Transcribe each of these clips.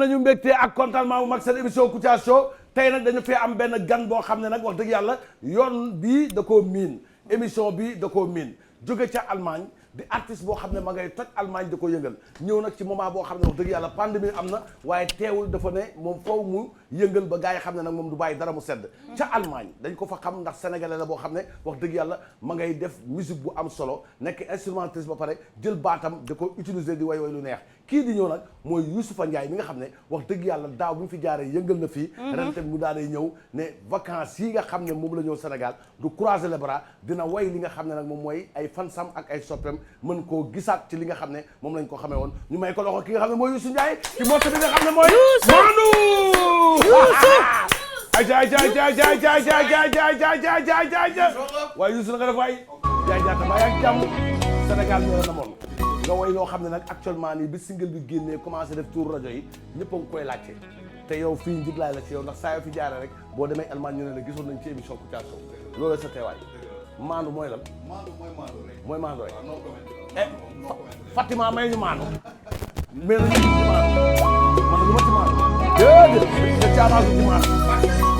nañu mbégte ak contentement bu mag seen émission Kouthia Show tey nag dañu fee am benn gan boo xam ne nag wax dëgg yàlla yoon bii da koo miin émission bi da koo miin jóge ca Allemagne di artiste boo xam ne ma ngay toj Allemagne da ko yëngal ñëw nag ci moment boo xam ne wax dëgg yàlla pandémie am na waaye teewul dafa ne moom foofu mu yëngal ba gars yi xam ne nag moom du bàyyi dara mu sedd ca Allemagne dañ ko fa xam ndax sénégalais la boo xam ne wax dëgg yàlla ma ngay def musique bu am solo nekk instrumentiste ba pare jël baatam da ko utiliser di way lu neex kii di ñëw nag mooy Youssoufa Ndiaye mi nga xam ne wax dëgg yàlla daaw bi mu fi jaaree yëngal na fii ren tamit mu daa day ñëw ne vacances yi nga xam ne moom la ñëw Sénégal du croiser les bras dina way li nga xam ne nag moom mooy ay fansam ak ay soppeem mën koo gisaat ci li nga xam ne moom lañ ko xamee woon ñu may ko loxo ki nga xam ne mooy Youssou Ndiaye ci morceau bi nga xam ne mooy Mandou waaye Youssou na nga def waay jaay jaata baa yaa ngi jàmm Sénégal ñoo la namoon nga woy loo xam ne nag actuellement nii bi single bi génnee commencé def tour rajo yi ñëpp a ngi koy laajte te yow fii njiglaay la ci yow ndax saa yoo fi jaaree rek boo demee Allemagne ñu ne la gisoon nañ ci émission Kouthia Show loolu sa teewaay maandu mooy lan mooy maandu rek Fatima may ñu maandu mais nag ci maandu man du ma ci maandu déedéet nga caamaasu ci maandu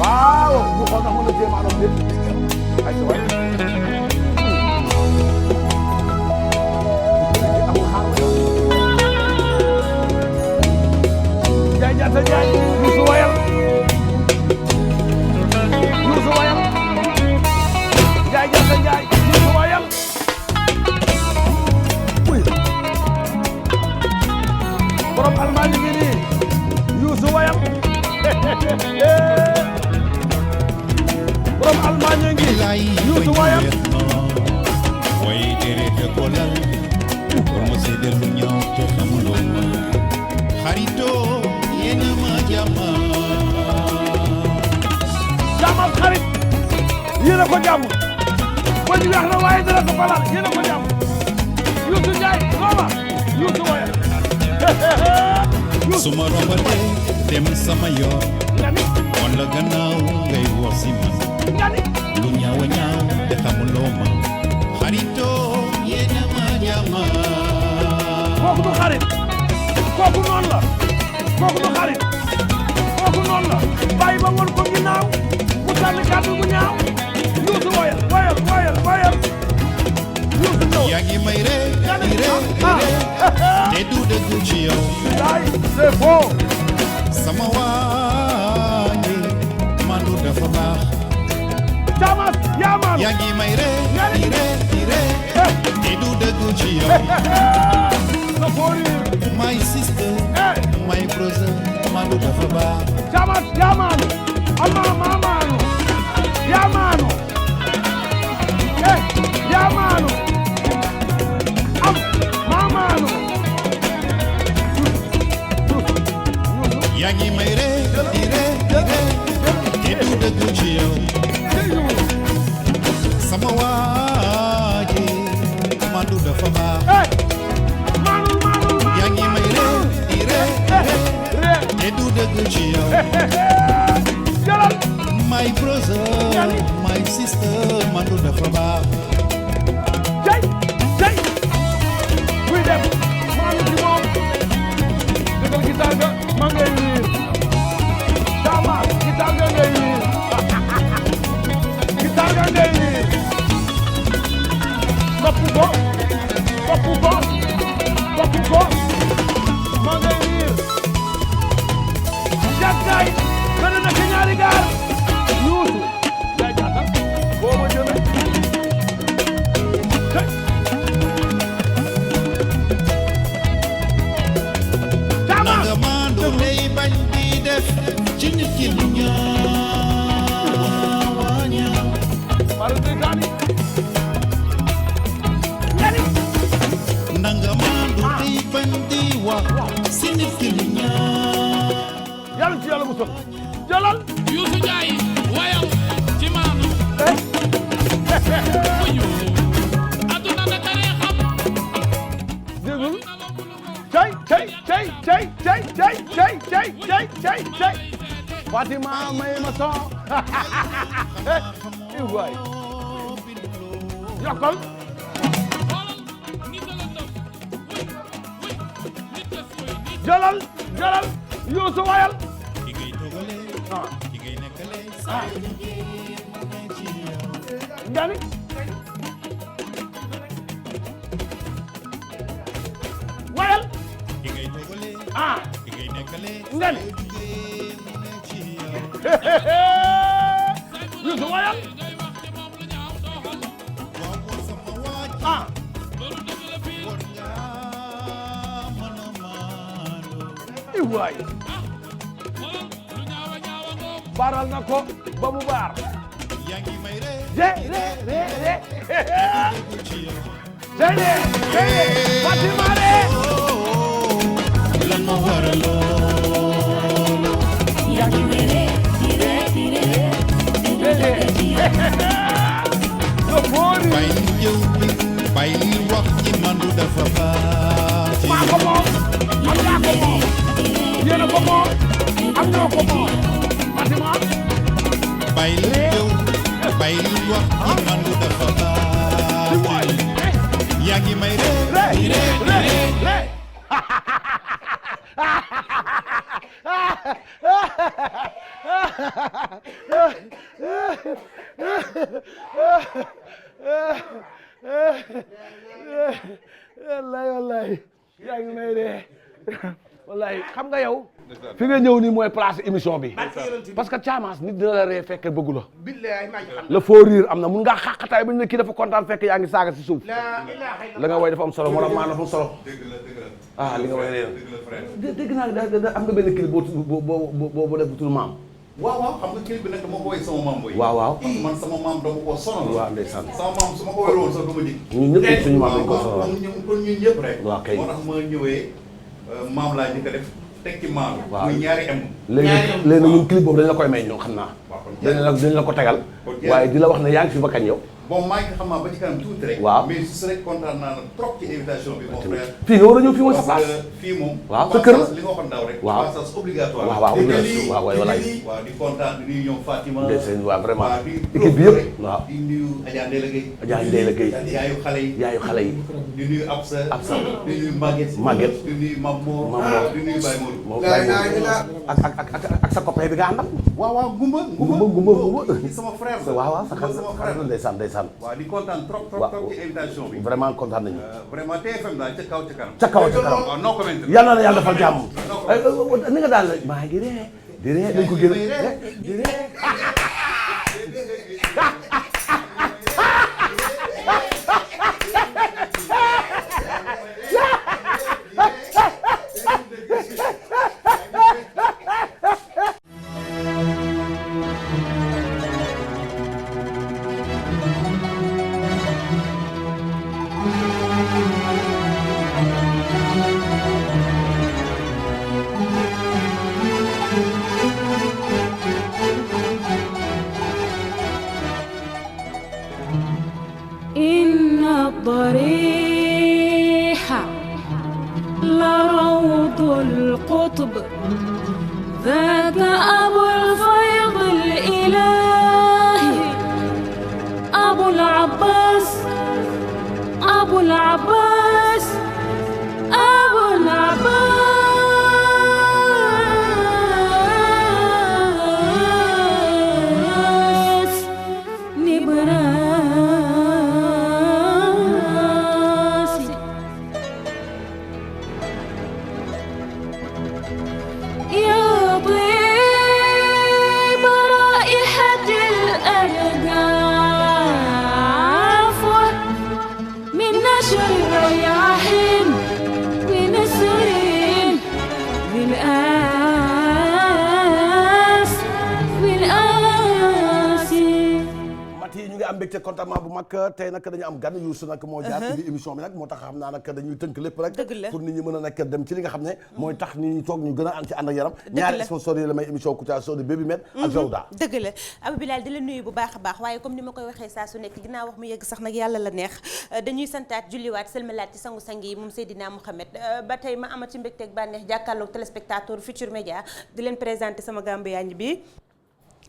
waaw ñu xool ndax mën na cee maandu lépp ay sa waay jaay jaata jaay Youssou wayal Youssou wayal jaay jaata jaay Youssou wayal borom Allemagne ngi nii Youssou wayal borom Allemagne ngi Youssou wayal way tere te kolal pour mo sédel lu ñaaw te xamuloo ma xarito yéena ma jàmma jàmmal xarit yéena ko jàmm ba ñu wax na waaye dara ko falal yéena ko jàmm Youssou Ndiaye roba Youssou wayal suma rombate dem sama yoon wala gannaaw ngay wax si man lu ñaaw a ñaaw te xamuloo ma xarito yéena ma jàmma kooku du xarit kooku noonu la kooku du xarit kooku noonu la bàyyi ba woon ko ginnaaw mu sànni kàddu bu ñaaw Youssou wayal wayal wayal wayal Youssou ñëw yaa ngi may re di re te du dëgg ci yow ay c'est faux sama waañi mandu dafa baax Camas yaa maan yaa ngi may re di re te du dëgg ci yow sa foori my sister my brother mandu dafa baax Camas yaa maanu amma maa maanu yaa maanu yaa maanu am maa maanu yaa ngi may re di re te du dëgg ci yow sama waaji mandu dafa baax yaa ngi may re di re te du dëgg ci yow my brother my sister mandu dafa baax jay kuy dem maanu ci moom dëggal gitaar ga ma ngay wiir Camas gitaar ga ngay wiir gitaar ga ngay wiir topp ko ma ngay wiir jàkkaay gën a nekk ñaari gaar Youssou yaay jaata boo ma jëme nanga maandu lay bañ di def ci nit ki lu ñaaw nanga maandu lay bañ di wax ci nit ki lu ñaaw yàlla ci yàlla musal jëlal Youssou Ndiaye wayal ci maanu muñu aduna na tare xam dégul cay Fatima may ma son waay yokkal jëlal Youssou wayal ki ngay togale ki ngay nekkale saa yu liggéey mu ne ci yow gani wayal ki ngay togale ki ngay nekkale ngani mu ne ci yow Youssou wayal waaw sama waaj war nga mën a maandu waay baral na ko ba mu baar yaa ngi may re ci yow Fatima re lan ma waraloon yaa ngi may re bàyyi jëw bi bàyyi wax ci mandu dafa baax maa ko moom am naa ko moom yéen a ko moom am ñoo ko moom Fatima bàyyi jëw bàyyi wax ci mandu dafa baax yaa ngi may re wallahi yaa ngi may dee wallahi xam nga yow fi nga ñëw nii mooy place émission bi parce que Thiamas nit dina la ree fekk bëggu la le faux rire am na mun ngaa xàqataay ba ñu ne kii dafa kontaan fekk yaa ngi saaga si suuf la nga woy dafa am solo moo la maan dafa am solo ah li nga woy ree dégg naa am nga benn clip boo def bu tudd maam waaw xam nga clip bi nag dama ko woy sama maam boy. waaw parce que man sama maam dama ko sonal. waaw ndeysaan sama maam su ma ko woyloon sax du ma dig. ñun ñëpp suñu maam dañ ko sonal kon ñun ñëpp rek. waaw kay moo tax ma ñëwee maam laa njëkk a def teg ci maam. waaw muy ñaari M. léegi ñun clip boobu dañ la koy may ñoom xam naa dañ la ko tegal waaye di la wax ne yaa ngi fi ba kañ yow bon maa ngi xam naa ba ci kanam tuuti rek. waaw mais su rek kontaan naa na trop ci invitation bi mon frère. fii nga war a ñëw fii mooy sa place fii moom. waaw sa kër li nga waxoon daaw rek. waaw passage obligatoire. waaw waaw walaay waaw di kontaan di nuyu ñoom Fatima. ndeysaan waaw vraiment di équipe bi yëpp waaw di nuyu Adja Ndéla Gueye. Adja Ndéla Gueye yaayu xale yi. yaayu xale yi di nuyu Absa. di nuyu Maguette. di nuyu Mamor. di nuyu Baye Modou. ak sa copain bi nga àndal waaw Gumba. sama frère la. waaw sa xarit la ndeysaan waaw di kontaan trop ci invitation bi. vraiment kontaan nañu vraiment TFM daal ca kaw ca kanam. ca kaw ca kanam waaw no comment. yàlla na yàlla defal jàmm ni nga daal maa ngi ree di ree dañ ko génn di ree إن الضريح لروض القطب ذاك أبو الفيض الإلهي أبو العباس أبو العباس أبو العباس نبراسي يا طيب رائحة الألقاف من نشر الرياح ونسر بالآس بالآسي Mati ñu ngi am mbégte contentement bu mag tey nag dañu am gan Youssou nag moo jaar ci biir émission bi nag moo tax xam naa nag dañuy tënk lépp rek pour nit ñi mën a nekk dem ci li nga xam ne mooy tax nit ñi toog ñu gën a ànd ci ànd ak yaram ñaari sponsor yi la may émission Kouthia Show de Baby Med ak Jawda dëgg la Abou Bilal di la nuyu bu baax a baax waaye comme ni ma koy waxee saa su nekk ginnaaw wax mu yegg sax nag yàlla la neex dañuy santaat julliwaat sëlmalaat ci sangu-sang yi moom Seydina Mouhamed ba tey ma amati mbégte ak bànneex jàkkaarloog téléspectateur Futurs Médias di leen présenté sama Gambiyaañ bi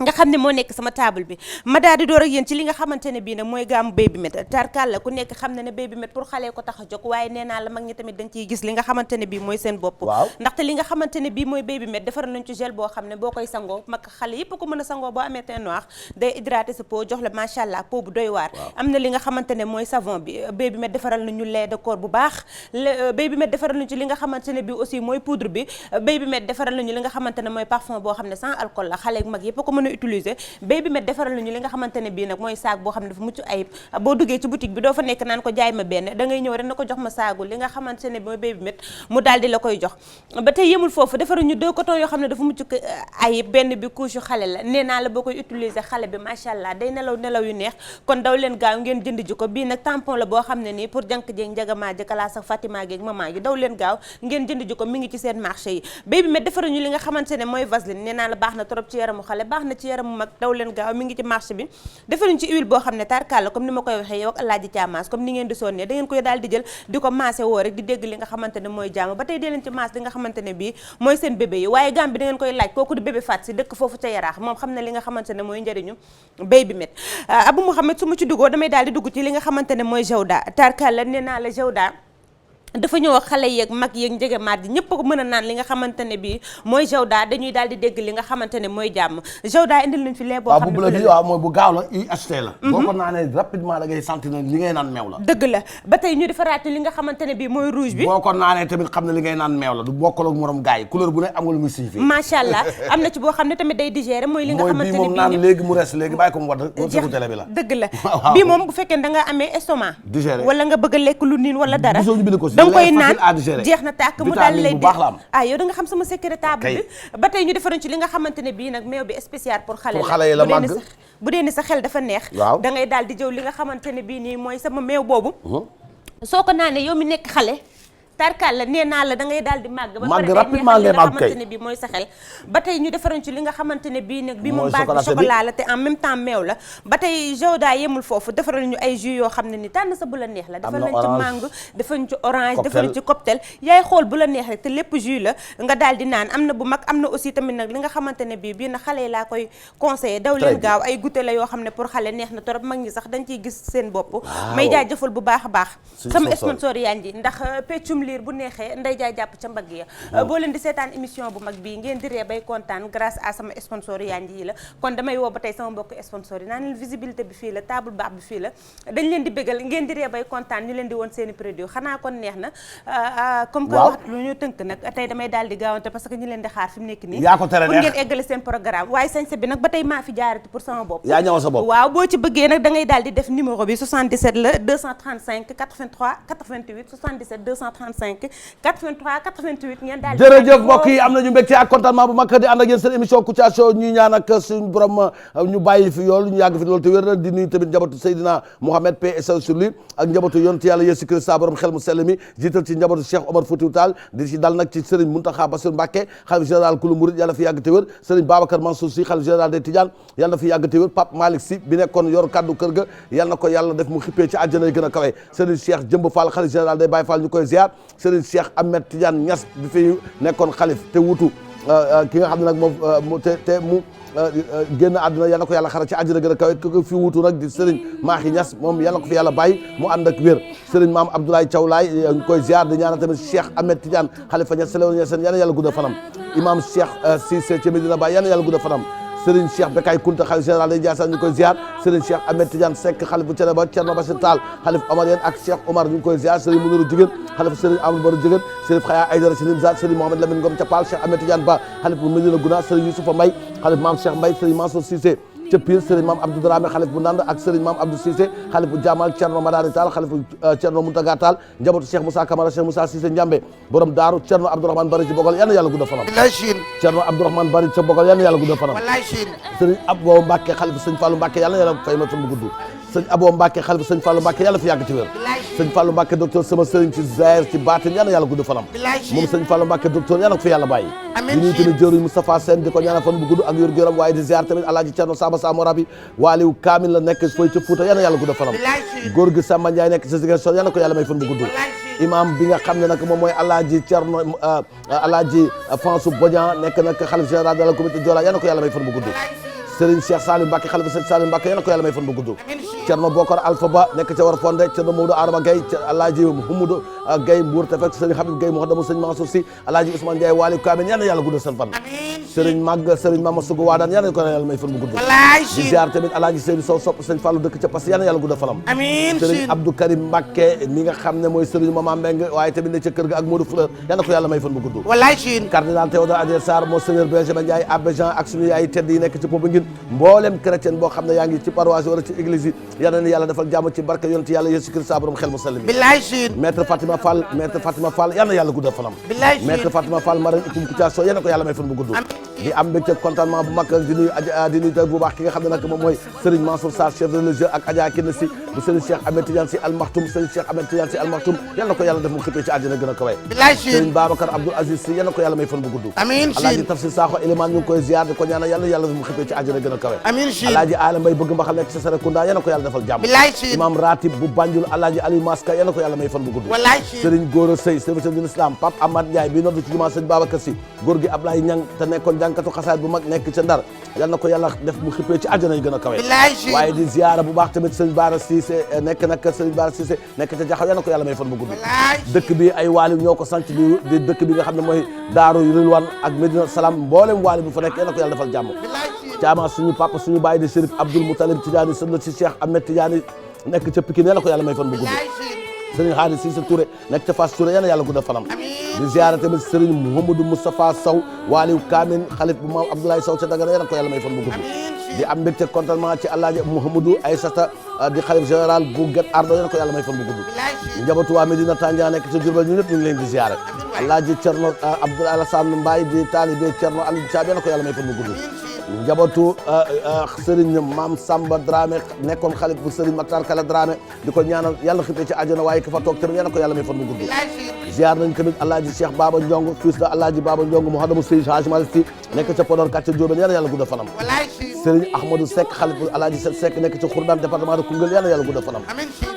nga xam ne moo nekk sama table bi ma daal di door ak yéen ci li nga xamante ne bii nag mooy gaamu Baby Met tarkal la ku nekk xam ne ne Baby Met pour xale ko tax a jóg waaye nee naa la mag ñi tamit dañ ciy gis li nga xamante ne bii mooy seen bopp ndaxte li nga xamante ne bii mooy Baby Met defaral nañ ci gel boo xam ne boo koy sangoo mag xale yëpp ko mën a sangoo boo amee teint noir day hydrater sa peau jox la macha allah peau bu doy waar am na li nga xamante ne mooy savon bi Baby Met defaral nañu lait de corps bu baax Baby Met defaral nañu ci li nga xamante ne bii aussi mooy poudre bi Baby Met defaral nañu li nga xamante ne mooy parfum boo xam ne sans alcool la xale ak mag yëpp ko mën a utiliser Baby Met defaral nañu li nga xamante ne bii nag mooy saag boo xam ne dafa mucc ayib boo duggee ci boutique bi doo fa nekk naan ko jaay ma benn da ngay ñëw rek na ko jox ma saagu li nga xamante ne mooy Baby Met mu daal di la koy jox ba tey yemul foofu defaral ñu 2 coton yoo xam ne dafa mucc ayib benn bi couche yu xale la nee naa la boo koy utiliser xale bi macha allah day nelaw yu neex kon daw leen gaaw ngeen jënd ji ko bii nag tampon la boo xam ne nii pour jànk jeeg njagamaa ji kalaas ak Fatima geeg maman ji daw leen gaaw ngeen jënd ji ko mi ngi ci seen marché yi Baby Met defaral ñu li nga xamante ne mooy vaseline nee naa la baax na trop ci yaramu xale baax na ci yaramu mag daw leen gaaw mi ngi ci marché bi defaruñ ci huile boo xam ne tarkal la comme ni ma koy waxee yow ak Alaaji Caamaas comme ni ngeen di sonnee da ngeen koy daal di jël di ko maasé woo rek di dégg li nga xamante ne mooy jàmm ba tey dee leen ci maas li nga xamante ne bii mooy seen bébé yi waaye gam bi da ngeen koy laaj kooku di bébé Fat si dëkk foofu ca Yaraax moom xam na li nga xamante ne mooy njëriñu Baby Met Abou Mouhamed su ma ci duggoo damay daal di dugg ci li nga xamante ne mooy Jawda tarkal la nee naa la Jawda dafa ñëw ak xale yeeg mag yeeg njege maat yi ñëpp ko mën a naan li nga xamante ne bii mooy Jawda dañuy daal di dégg li nga xamante ne mooy jàmm Jawda indil nañ fi lee boo xam ne bi waaw mooy bu gaaw la UHT la boo ko naanee rapidement da ngay sentir ne li ngay naan meew la dëgg la ba tey ñu defaraat li nga xamante ne bii mooy rouge bi boo ko naanee tamit xam ne li ngay naan meew la du bokkul ak morom gars yi couleur bu ne am nga lu muy signifié macha allah am na ci boo xam ne tamit day digérer mooy li nga xamante ne bii moom naan léegi mu res léegi bàyyi ko mu wadd wërsëgu télé bi la dëgg la bii moom bu fekkee da nga amee estomac digérer wala nga bëgg a lekk lu niin wala dara da nga koy naan jeex na tàkk mu daal lay yow da nga xam sama secret table bi ba tey ñu defaroon ci li nga xamante ne bii nag meew bi spécial pour xale la màgg bu dee ni sa xel dafa neex da ngay daal di jëw li nga xamante ne bii nii mooy sama meew boobu soo ko naanee yow mi nekk xale tarkal la nee naa la da ngay daal di màgg ba pare rapidement ngay màgg kay xamante ne bii mooy sa xel ba tey ñu defaroon ci li nga xamante ne bii nag bii moom base bi chocolat la te en même temps meew la ba tey Jawda yemul foofu defaroon ñu ay jus yoo xam ne ni tànn sa bu la neex la defar nañ ci mangue defar nañ ci orange defar nañ ci cocktail yaay xool bu la neex rek te lépp jus la nga daal di naan am na bu mag am na aussi tamit nag li nga xamante ne bii nag xale yi laa koy conseillé daw leen gaaw ay goûter la yoo xam ne pour xale neex na trop mag ñi sax dañ ciy gis seen bopp may jaajëfal bu baax a baax sama sponsor yaa ngi ndax peccum liir bu neexee nday jaay jàpp ca mbagg ya boo leen di seetaan émission bu mag bii ngeen di ree bay kontaan grâce à sama sponsor yaa ngi yi la kon damay woo ba tey sama mbokk sponsor yi naan leen visibilité bi fii la table baax bi fii la dañ leen di bégal ngeen di ree bay kontaan ñu leen di woon seeni produit xanaa kon neex na comme que waxtu lu ñu tënk nag tey damay daal di gaawante parce que ñu leen di xaar fi mu nekk nii yaa ko tere pour ngeen eggale seen programme waaye sañse bi nag ba tey maa fi jaarati pour sama bopp yaa ñëw sa bopp waaw boo ci bëggee nag da ngay daal di def numéro bi 77 la 235 83 88 77 235 83 88 ngeen daal di jërëjëf mbokk yi am nañu mbégte ak contentement bu mag di ànd ak yéen seen émission Kouthia Show ñuy ñaan ak suñu borom ñu bàyyi fi yool ñu yàgg fi loolu te wér di nuyu tamit njabootu Seydina Mohamed paix et salut sur lui ak njabootu yonent yàlla Yeesu Christa borom xel mu sell mi jiital ci njabootu Cheikh Omar Foutiyou Tall di ci dal nag ci Serigne Mountakha Bassirou Mbacké xalif général kulu murid yàlla fi yàgg te wér Serigne Babacar Mansour Sy xalif général des Tidianes yàlla fi yàgg te wér Pape Malick Sy bi nekkoon yor kaddu kër ga yàlla na ko yàlla def mu xippee ci àjjana yi gën a kawe Serigne Cheikh Jëmb Fall xalif général des Baye Fall ñu koy ziar Serigne Cheikh Ahmed Tidiane Niass bi fi nekkoon xalif te wutu ki nga xam ne nag moom te mu génn àdduna yal na ko yàlla xara ci àjjana gën a kawe ko fi wutu nag di Serigne Mahi Niass moom yal na ko fi yàlla bàyyi mu ànd ak wér Serigne Maam Abdoulaye Thiaw Laye ñu koy ziar di ñaanal tamit Cheikh Ahmed Tidiane Khalifa Niass Selew Niass yal na yàlla gudd fanam imam Cheikh Cissé ci Medina Baye yal na yàlla gudd fanam Serigne Cheikh Bekay Kunta xalif général day Ndiassane ñu koy ziar Serigne Cheikh Ahmed Tidiane Seck xalif bu Thiénaba Thierno Bassir Tall xalif Omar yéen ak Cheikh Omar ñu koy ziar Serigne Mounirou Jigéen xalif Serigne Amadou Baro Jigéen Serigne Khaya Aïdara ci Nimzat Serigne Mohamed Lamine Ngom ca Pal Cheikh Ahmed Tidiane Ba xalif bu Medina Gounass Serigne Youssoufa Mbaye xalif Mame Cheikh Mbaye Serigne Mansour Cissé ca Pire Serigne Mame Abdou Dramé xalif bu Ndande ak Serigne Mame Abdou Cissé xalif bu Jamal Thierno Madani Tall xalif bu Thierno Mountaga Tall njabootu Cheikh Moussa Camara Cheikh Moussa Cissé Ndiambé borom Daaru Thierno Abdourahmane Bari ci Bogal yal na yàlla gudd fanam Thierno Abdourahmane Bari ca Bogal yal na yàlla gudd fanam Serigne Abo Mbacke xalif Serigne Fallou Mbacke yal na yàlla fay ma fan bu gudd Serigne Abo Mbacke xalif Serigne Fallou Mbacke yàlla fi yàgg ci wér Serigne Fallou Mbacke docteur sama Serigne ci Zahir ci baatin yal na yàlla gudd fanam moom Serigne Fallou Mbacke docteur yal na ko fi yàlla bàyyi di nuyu tamit jëriñ Moustapha Sène di ko ñaanal fan bu gudd ak yor yaram waaye di ziar tamit Alaaji Thierno Saba Samorabi waaliw kaamil la nekk fooy ca Fuuta yal na yàlla gudd fanam góor gi Samba Ndiaye nekk ci Ziguinchor yal na ko yàlla may fan bu gudd imam bi nga xam ne nag moom mooy Alaaji Thierno Alaaji Fansou Bodian nekk nag xalif général de la communauté Joola yal na ko yàlla may fan bu gudd Serigne Cheikh Salim Mbacke xalifa Serigne Salim Mbacke yal na ko yàlla may fan bu gudd Cerno Bokar Alpha Ba nekk ca war fonde Cerno Maodo Adama Gaye Alaaji Mouhamadou Gaye Mbour te fekk Serigne Habib Gaye Mouhadamou Serigne Mansour Sy Alaaji Ousmane Ndiaye Wali Kamen yal na yàlla guddal seen fan Serigne Mag Serigne Mama Sougou Wadane yal na ko yàlla may fan bu gudd di ziar tamit Alaaji Seydou Sow sopp Serigne Fallou dëkk ca Pass yal na yàlla guddal fanam Serigne Abdou Karim Mbacke mi nga xam ne mooy Serigne Mama Mbeng waaye tamit ne ca kër ga ak Modou Fleur yal na ko yàlla may fan bu gudd cardinal Théodore Adrien Sarr Monseigneur Benjamin Ndiaye Abbé Jean ak suñu yaay tedd yi nekk ci Popenguine mboolem chrétien boo xam ne yaa ngi ci paroisse wala ci église yi yal na yàlla defal jàmm ci barke yonent yàlla Yesu Christ borom xel mu sell mi maître Fatima Fall yal na yàlla guddal fanam maître Fatima Fall marraine ikum Kouthia Show yal na ko yàlla may fan bu gudd di am mbégte contentement bu mag di nuyu bu baax ki nga xam ne nag moom mooy Serigne Mansour Sarr chef religieux ak Adja Kine si bu Serigne Cheikh Ahmed Tidiane si Al Maktoum Serigne Cheikh Ahmed Tidiane si Al Maktoum yal na ko yàlla def mu xippee ci àddina gën a kawe Serigne Babacar Abdoul Aziz si yal na ko yàlla may fan bu gudd Alaaji Tafsir Sakho élément ñu ngi koy ziar di ko ñaanal yàlla def mu xippee ci àddina gën a kawe Alaaji Ala Mbay bëgg mbaxal nekk ci Serekunda yal na ko yàlla defal jàmm imam ratib bu Banjul Alaaji Aliou Maska yal na ko yàlla may fan bu gudd Serigne Gora Sey serviteur de l'islam Pape Amad Ndiaye bi noddu ci jumaa Serigne Babacar si góor gi Ablaye Ñang te nekkoon jànkatu xasaay bu mag nekk ca Ndar yal na ko yàlla def mu xippee ci àjjana yi gën a kawe waaye di ziara bu baax tamit Serigne Bara Cissé nekk nag Serigne Bara Cissé nekk ca Jaxaw yal na ko yàlla may fan bu gudd dëkk bi ay waali ñoo ko sanc di dëkk bi nga xam ne mooy Daaru Rilwan ak Medina Salam mboolem waali bu fa nekk yal na ko yàlla defal jàmm caama suñu papa suñu baay di Chérif Abdoul Moutalib Tidiane sën la ci Cheikh Ahmed Tidiane nekk ca Pikine yal na ko yàlla may fan bu gudd Serigne Khady Cissé Touré nekk ca Fass Touré yal na yàlla guddal fanam di ziara tamit Serigne Mouhamadou Moustapha Sow waaliw Kamin xalif bu maam Abdoulaye Sow ca Dagana yal na ko yàlla may fan bu gudd di am mbégte contentement ci Alaaji Mouhamadou Aïssata di xalif général bu Guet Ardo yal na ko yàlla may fan bu gudd njabootu waa Medina Tandia nekk ca Diourbel ñu ñëpp ñu ngi leen di ziara Alaaji Cerno Abdoul Alassane Mbaye di taalibe Cerno Aliou Thiam yal na ko yàlla may fan bu gudd njabootu Serigne Maam Samba Dramé nekkoon xalif bu Serigne Makhtar Kala Dramé di ko ñaanal yàlla xippee ci àjjana waaye ki fa toog tamit yal na ko yàlla may fan bu gudd ziar nañ tamit Alaaji Cheikh Baba Ndiong fils de Alaaji Baba Ndiong Mouhadamou Seydi Hadji Malick Sy nekk ca Podor quartier Diobène yal na yàlla guddal fanam Serigne Ahmadou Seck xalif bu Alaaji Seck nekk ca Khourdan département de Koungheul yal na yàlla guddal fanam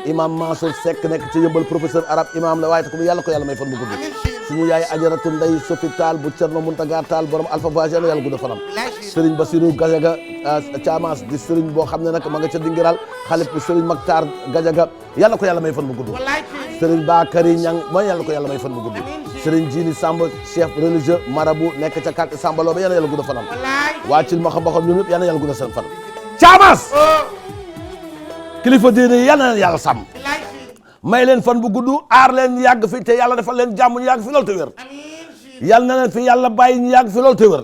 imam Mansour Seck nekk ca Yëmbal professeur arabe imam la waaye te ko yàlla ko yàlla may fan bu gudd suñu yaay ajaratu Ndey Sofi Tall bu Cerno Muntaga Tall borom Alpha Voyage yal na yàlla guddal fanam Serigne Bassirou Gadiaga Thiamas di Serigne boo xam ne nag ma nga ca Dingiral xalif bu Serigne Maktar Gadiaga yàlla ko yàlla may fan bu gudd Serigne Bakary Niang mooy yàlla ko yàlla may fan bu gudd Serigne Djili Samb chef religieux marabout nekk ca quartier Sambalo ba yàlla guddal fanam waa Cil ma xam ñoom ñëpp yàlla guddal seen fan Thiamas kilifa diine yàlla na yàlla sàmm may leen fan bu gudd aar leen yàgg fi te yàlla defal leen jàmm ñu yàgg fi loolu te wér yàlla na leen fi yàlla bàyyi ñu yàgg fi loolu te wér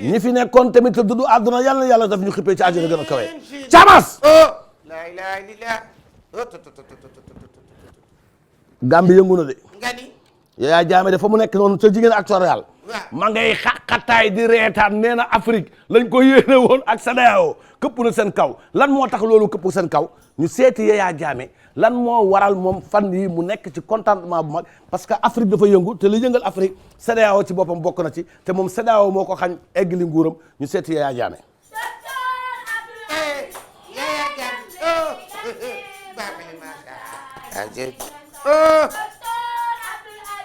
ñi fi nekkoon tamit te dudd àdduna yàlla na yàlla def ñu xippee ci àjjana gën a kawe Thiamas Gambie yëngu na de Yaya Jammeh de fa mu nekk noonu ca jigéen actorial ma ngay xaqataay di reetaan nee na Afrique lañ ko yéene woon ak CEDEAO këpp na seen kaw lan moo tax loolu këpp seen kaw ñu seeti Yaya Jammeh lan moo waral moom fan yi mu nekk ci contentement bu mag parce que Afrique dafa yëngu te li yëngal Afrique CEDEAO ci boppam bokk na ci te moom CEDEAO moo ko xañ eggali nguuram ñu seeti Yaya Jammeh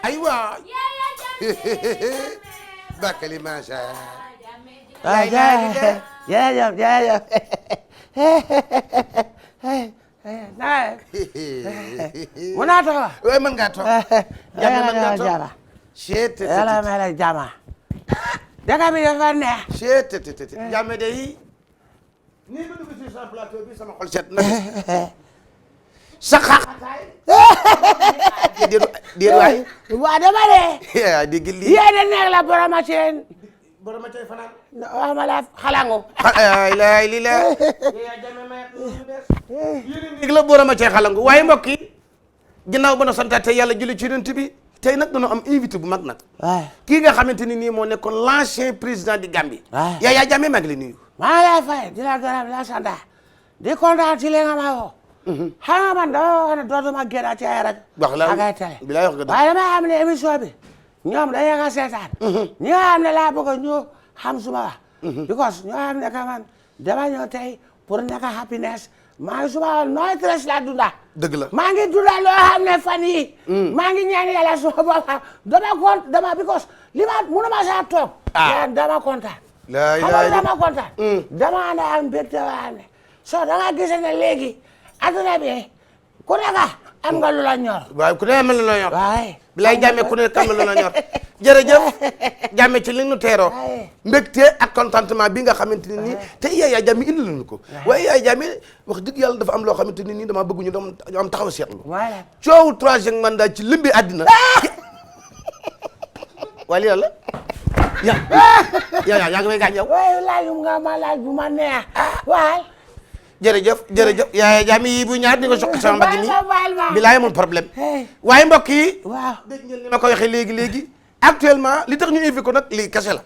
aywa Bakali Masha mu naa taxaw waaye mën ngaa toog Jammeh mën ngaa toog yàlla may la jàmm dëkk bi dafa neex Jammeh de yi nii ma dugg ci sa plateau bi sama xol set na sa xaqataay déet waay waa dama de dégg lii yéen a nekk la boroma ceen boroma ceen fanaan wax ma la xalangu la li la yéen la boroma ceen xalangu waaye mbokk yi ginnaaw ba na santaate yàlla julli ci yonent bi tey nag dañoo am invité bu mag nag kii nga xamante ni nii moo nekkoon l'ancien président di Gambie Yaya Jammeh maa ngi lay nuyu maa lay fay di la gërëm la santa di kontaan ci li nga ma woo xam nga man dama wax ne dootuma génn ci ay rajo ak ay télé bi lay wax nga waaye dama xam ne émission bi ñoom dañuy nga seetaan ñi nga xam ne laa bëgg ñu xam suma wax because ñoo xam ne ka man dama ñëw tey pour nekk happiness maa ngi suma nooy stress la dunda dëgg la maa ngi dunda loo xam ne fan yi maa ngi ñaan yàlla suma boppam dama because li ma mënuma saa toog dama kontaan xam nga dama kontaan. dama ànd ak mbégte waa ne soo da nga gis ne léegi adduna bi ku nekk am nga lu la ñor. waaw ku ne am lu la ñor. waaye. bilay Jammeh ku ne am lu la ñor. jërëjëf Jammeh ci li ñu teeroo. mbégte ak contentement bi nga xamante ne nii te Yaya Jammeh indi lañu ko. waaye Yaya Jammeh wax dëgg yàlla dafa am loo xamante ne nii dama bëgg ñu am taxaw seetlu. voilà coowu troisième mandat ci limbi àddina. waa lii la yaa ngi may gaañ yow. waaye laajum nga ma laaj bu ma neex. waay. jërëjëf Yaya Jammeh yi bu ñaar di nga soq sama mbagg mi bilaay amul problème. waaye mbokk yi. waaw dégg ngeen li ma koy waxee léegi actuellement li tax ñu invité ko nag lii kese la.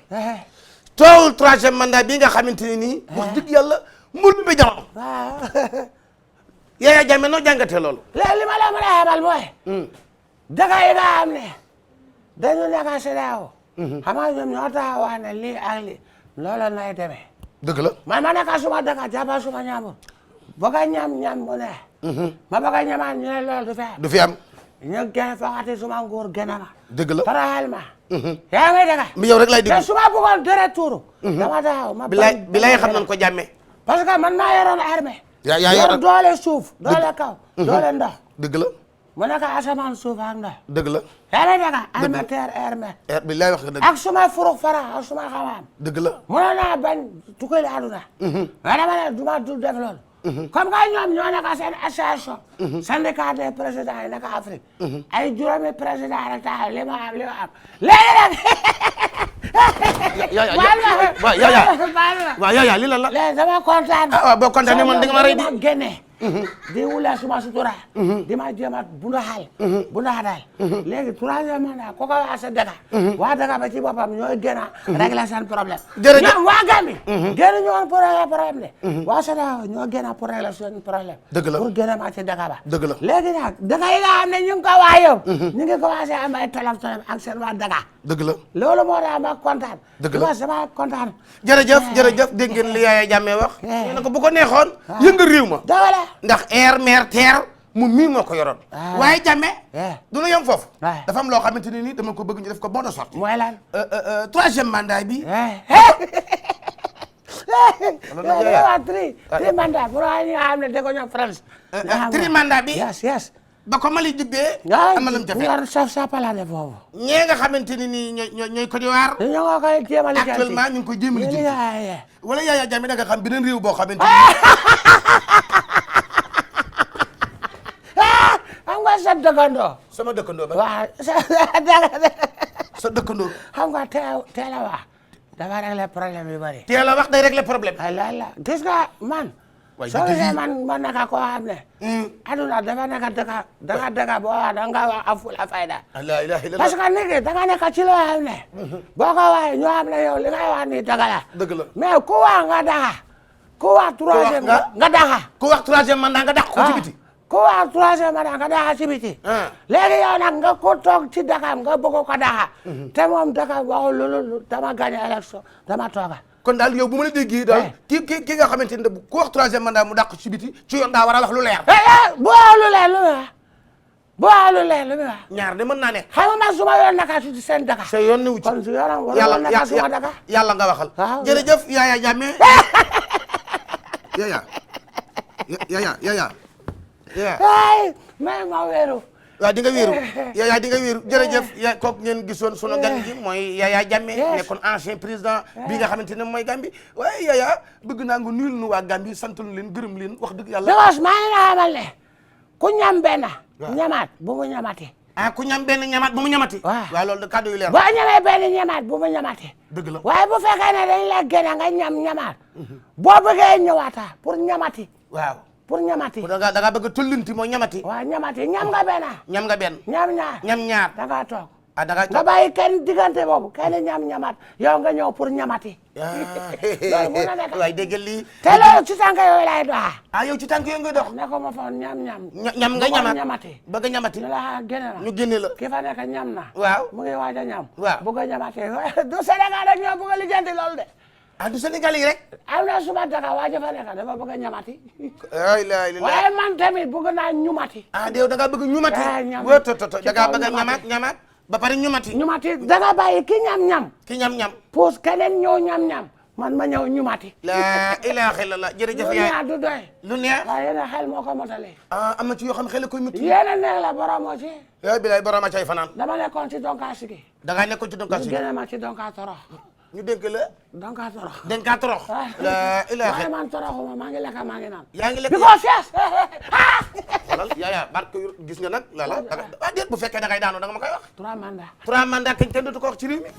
coowul troisième mandat bi nga xamante ne nii. wax dëgg yàlla mbul bi jamono. waaw. Yaya Jammeh noo jàngatee loolu. léegi li ma la mën a xamal mooy. dëkk yi nga xam ne dañu nekk CEDEAO. xam nga ñoom ñoo tax wax ne lii ak lii loolu nay demee. dëgg la. man ma nekk suma dëkk jàppal suma ñaambur. bëgg a ñam mu ne. ma bëgg a ñamaan ñu ne loolu du fi am. du fi am. ñu gën foxati suma nguur gën a ma. dëgg la parallèlement. yaa ngi dëkk. mi yow rek lay déglu te suma bëggoon deret tuuru. dama taxaw ma bilaay xam nañ ko Jammeh. parce que man maa yoroon armée. yaa yor yoroon doole suuf doole kaw. doole ndox. dëgg la. mu nekk asamaan suuf ak ndox. dëgg la. yaa ngi dëkk armée terre armée. bilaay wax nga dëgg. ak suma furuk fara ak suma xam-xam. dëgg la. mënoon naa bañ tukkali aduna. mais dama ne du ma dul def loolu. comme que ñoom ñoo nekk seen association. syndicat des présidents yi nekk Afrique. ay juróomi président rek taxaw li ma am léegi nag. waaw Yaya li la la. léegi dama kontaan. waaw boo kontaanee man di nga ma rey di. di wula suma sutura. di ma jéem a bundaxal. léegi troisième mandat ko ko waa sa dëkk. waa dëkk ba ci boppam ñooy gën a régler seen problème. jërëjëf ñoom waa Gambie. gën ñu woon pour régler problème de. waa CEDEAO ñoo gën a pour régler seen problème. dëgg la pour gën a ma ci dëkk ba. dëgg la léegi nag dëkk yi nga xam ne ñu ngi ko waa yow. ñu ngi commencé am ay tolof ak seen waa dëkk. dëgg la. loolu moo tax ma kontaan. dëgg la sama kontaan. jërëjëf dégg ngeen li Yaya Jammeh wax. nee na ko bu ko neexoon. yëngal réew ma. dëgg la. ndax air mer terre mu mii moo ko yoroon. waaye Jammeh. du la yem foofu. dafa am loo xamante ne nii dama ko bëgg ñu def ko bon de sortie. mooy lan. troisième mandat bi. tri mandat pour ñi nga xam ne da ko ñëw France. tri mandat bi. yes. ba ko Mali jubbee. am na lu mu ca fekk sa palade foofu. ñee nga xamante ni nii ñooy Côte d'Ivoire. ñoo nga koy jéem a lijjanti actuellement ñu ngi koy jéem a lijjanti. wala Yaya Jammeh da nga xam beneen réew boo xamante ni. xam nga sa dëkkandoo. sama dëkkandoo ba. waaw sa dëkkandoo. xam nga teel a wax. dafa régler problème yu bari. teel a wax day régler problème. la gis nga man. soo gisee man naka koo xam ne. aduna dafa nekk dëkk boo wax da nga wax a fula fayda. la ilaha illallah. parce que nit ki da nga nekk ci loo xam ne. boo ko waxee ñoo xam ne yow li ngay wax nii dëgg la. dëgg la mais ku wax nga daxa. ku wax troisième nga daxa. ku wax troisième mandat nga dax ko ci biti. ku wax troisième mandat nga daxa ci biti. léegi yow nag nga ko toog ci Dakar nga bëgg ko daxa. te moom Dakar waxul loolu dama gagné élection dama tooga. kon daal yow bu ma la déggee daal ki nga xamante ne ku wax troisième mandat mu dàq ci biti ci yoon daa war a wax lu leer. bu wax lu leer lu muy wax. ñaar de mën naa ne. xam nga man su ma yoon naka ci seen Dakar. sa yoon newu ci kon su yoonam wala naka suma Dakar. yàlla nga waxal. jërëjëf Yaya Jammeh. Yaya. mais ma wéeru. waaw di nga wéeru Yaya di nga wéeru jërëjëf kooku ngeen gisoon sunu gan gi mooy Yaya Jammeh nekkoon ancien président bi nga xamante ne mooy Gambie waaye Yaya bëgg naa nga nuyul nu waa Gambie santul leen gërëm leen wax dëgg yàlla. because maa ngi la xamal ne ku ñam benn. ñamaat bu mu ñamati. ku ñam benn ñamaat bu mu ñamati. waaw loolu de kàddu yu leer. boo ñamee benn ñamaat bu mu ñamati. dëgg la waaye bu fekkee ne dañ la gën a nga ñamaat. boo bëggee ñëwaata pour ñamati. waaw. pour ñamati. da nga bëgg a tullinti mooy ñamati. waaw ñamati ñam nga benn. ñam nga benn. ñam ñaar. da ngaa toog. da ngaa toog nga bàyyi kenn diggante boobu kenn ñamaat yow nga ñëw pour ñamati. loolu mën na nekk. waaye dégg lii. te loolu ci tànk yooyu lay dox. yow ci tànk yooyu ngay dox. ne ko ma fa ñam nga ñamati. bëgg a ñamati. ñu la génne la. ñu génne la. ki fa nekk ñam na. waaw mu ngi waaj a ñam. waaw bëgg a ñamati du Sénégal rek ñoo bëgg a lijjanti loolu de. du Sénégal yi rek. am na suma Dakar waa fa nekk dafa bëgg a ñamati. waaye waaye man tamit bëgg naa ñumati. yow da ngaa bëgg ñumati. ñam da ngaa bëgg a ñamaat ba pare ñumati. da nga bàyyi ki ñam. ki ñam. pour keneen ñëw ñam. man ma ñëw ñu mati. la ilaha illallah jërëjëf yaay. lu neex du doy. lu neex. waaye yéen a xel moo ko motali. ah am na ci yoo xam ne xel koy mutti. yéen a neex la borom moo ci. yaay bi lay borom a cay fanaan. dama nekkoon ci donkaas gi. da ngaa nekkoon ci donkaas ñu gi. génne ma ci donkaas torox. ñu dénk la. donkaas torox. dénkaat torox. la ilaha. waaye man toroxuma maa ngi lekk maa ngi naan. yaa ngi lekk. bi ko fees. xoolal yaaya barke gis nga nag la ah déet bu fekkee da ngay daanu da nga ma koy wax. 3 mandats. 3 mandats kañ kenn dootu ko wax ci réew mi.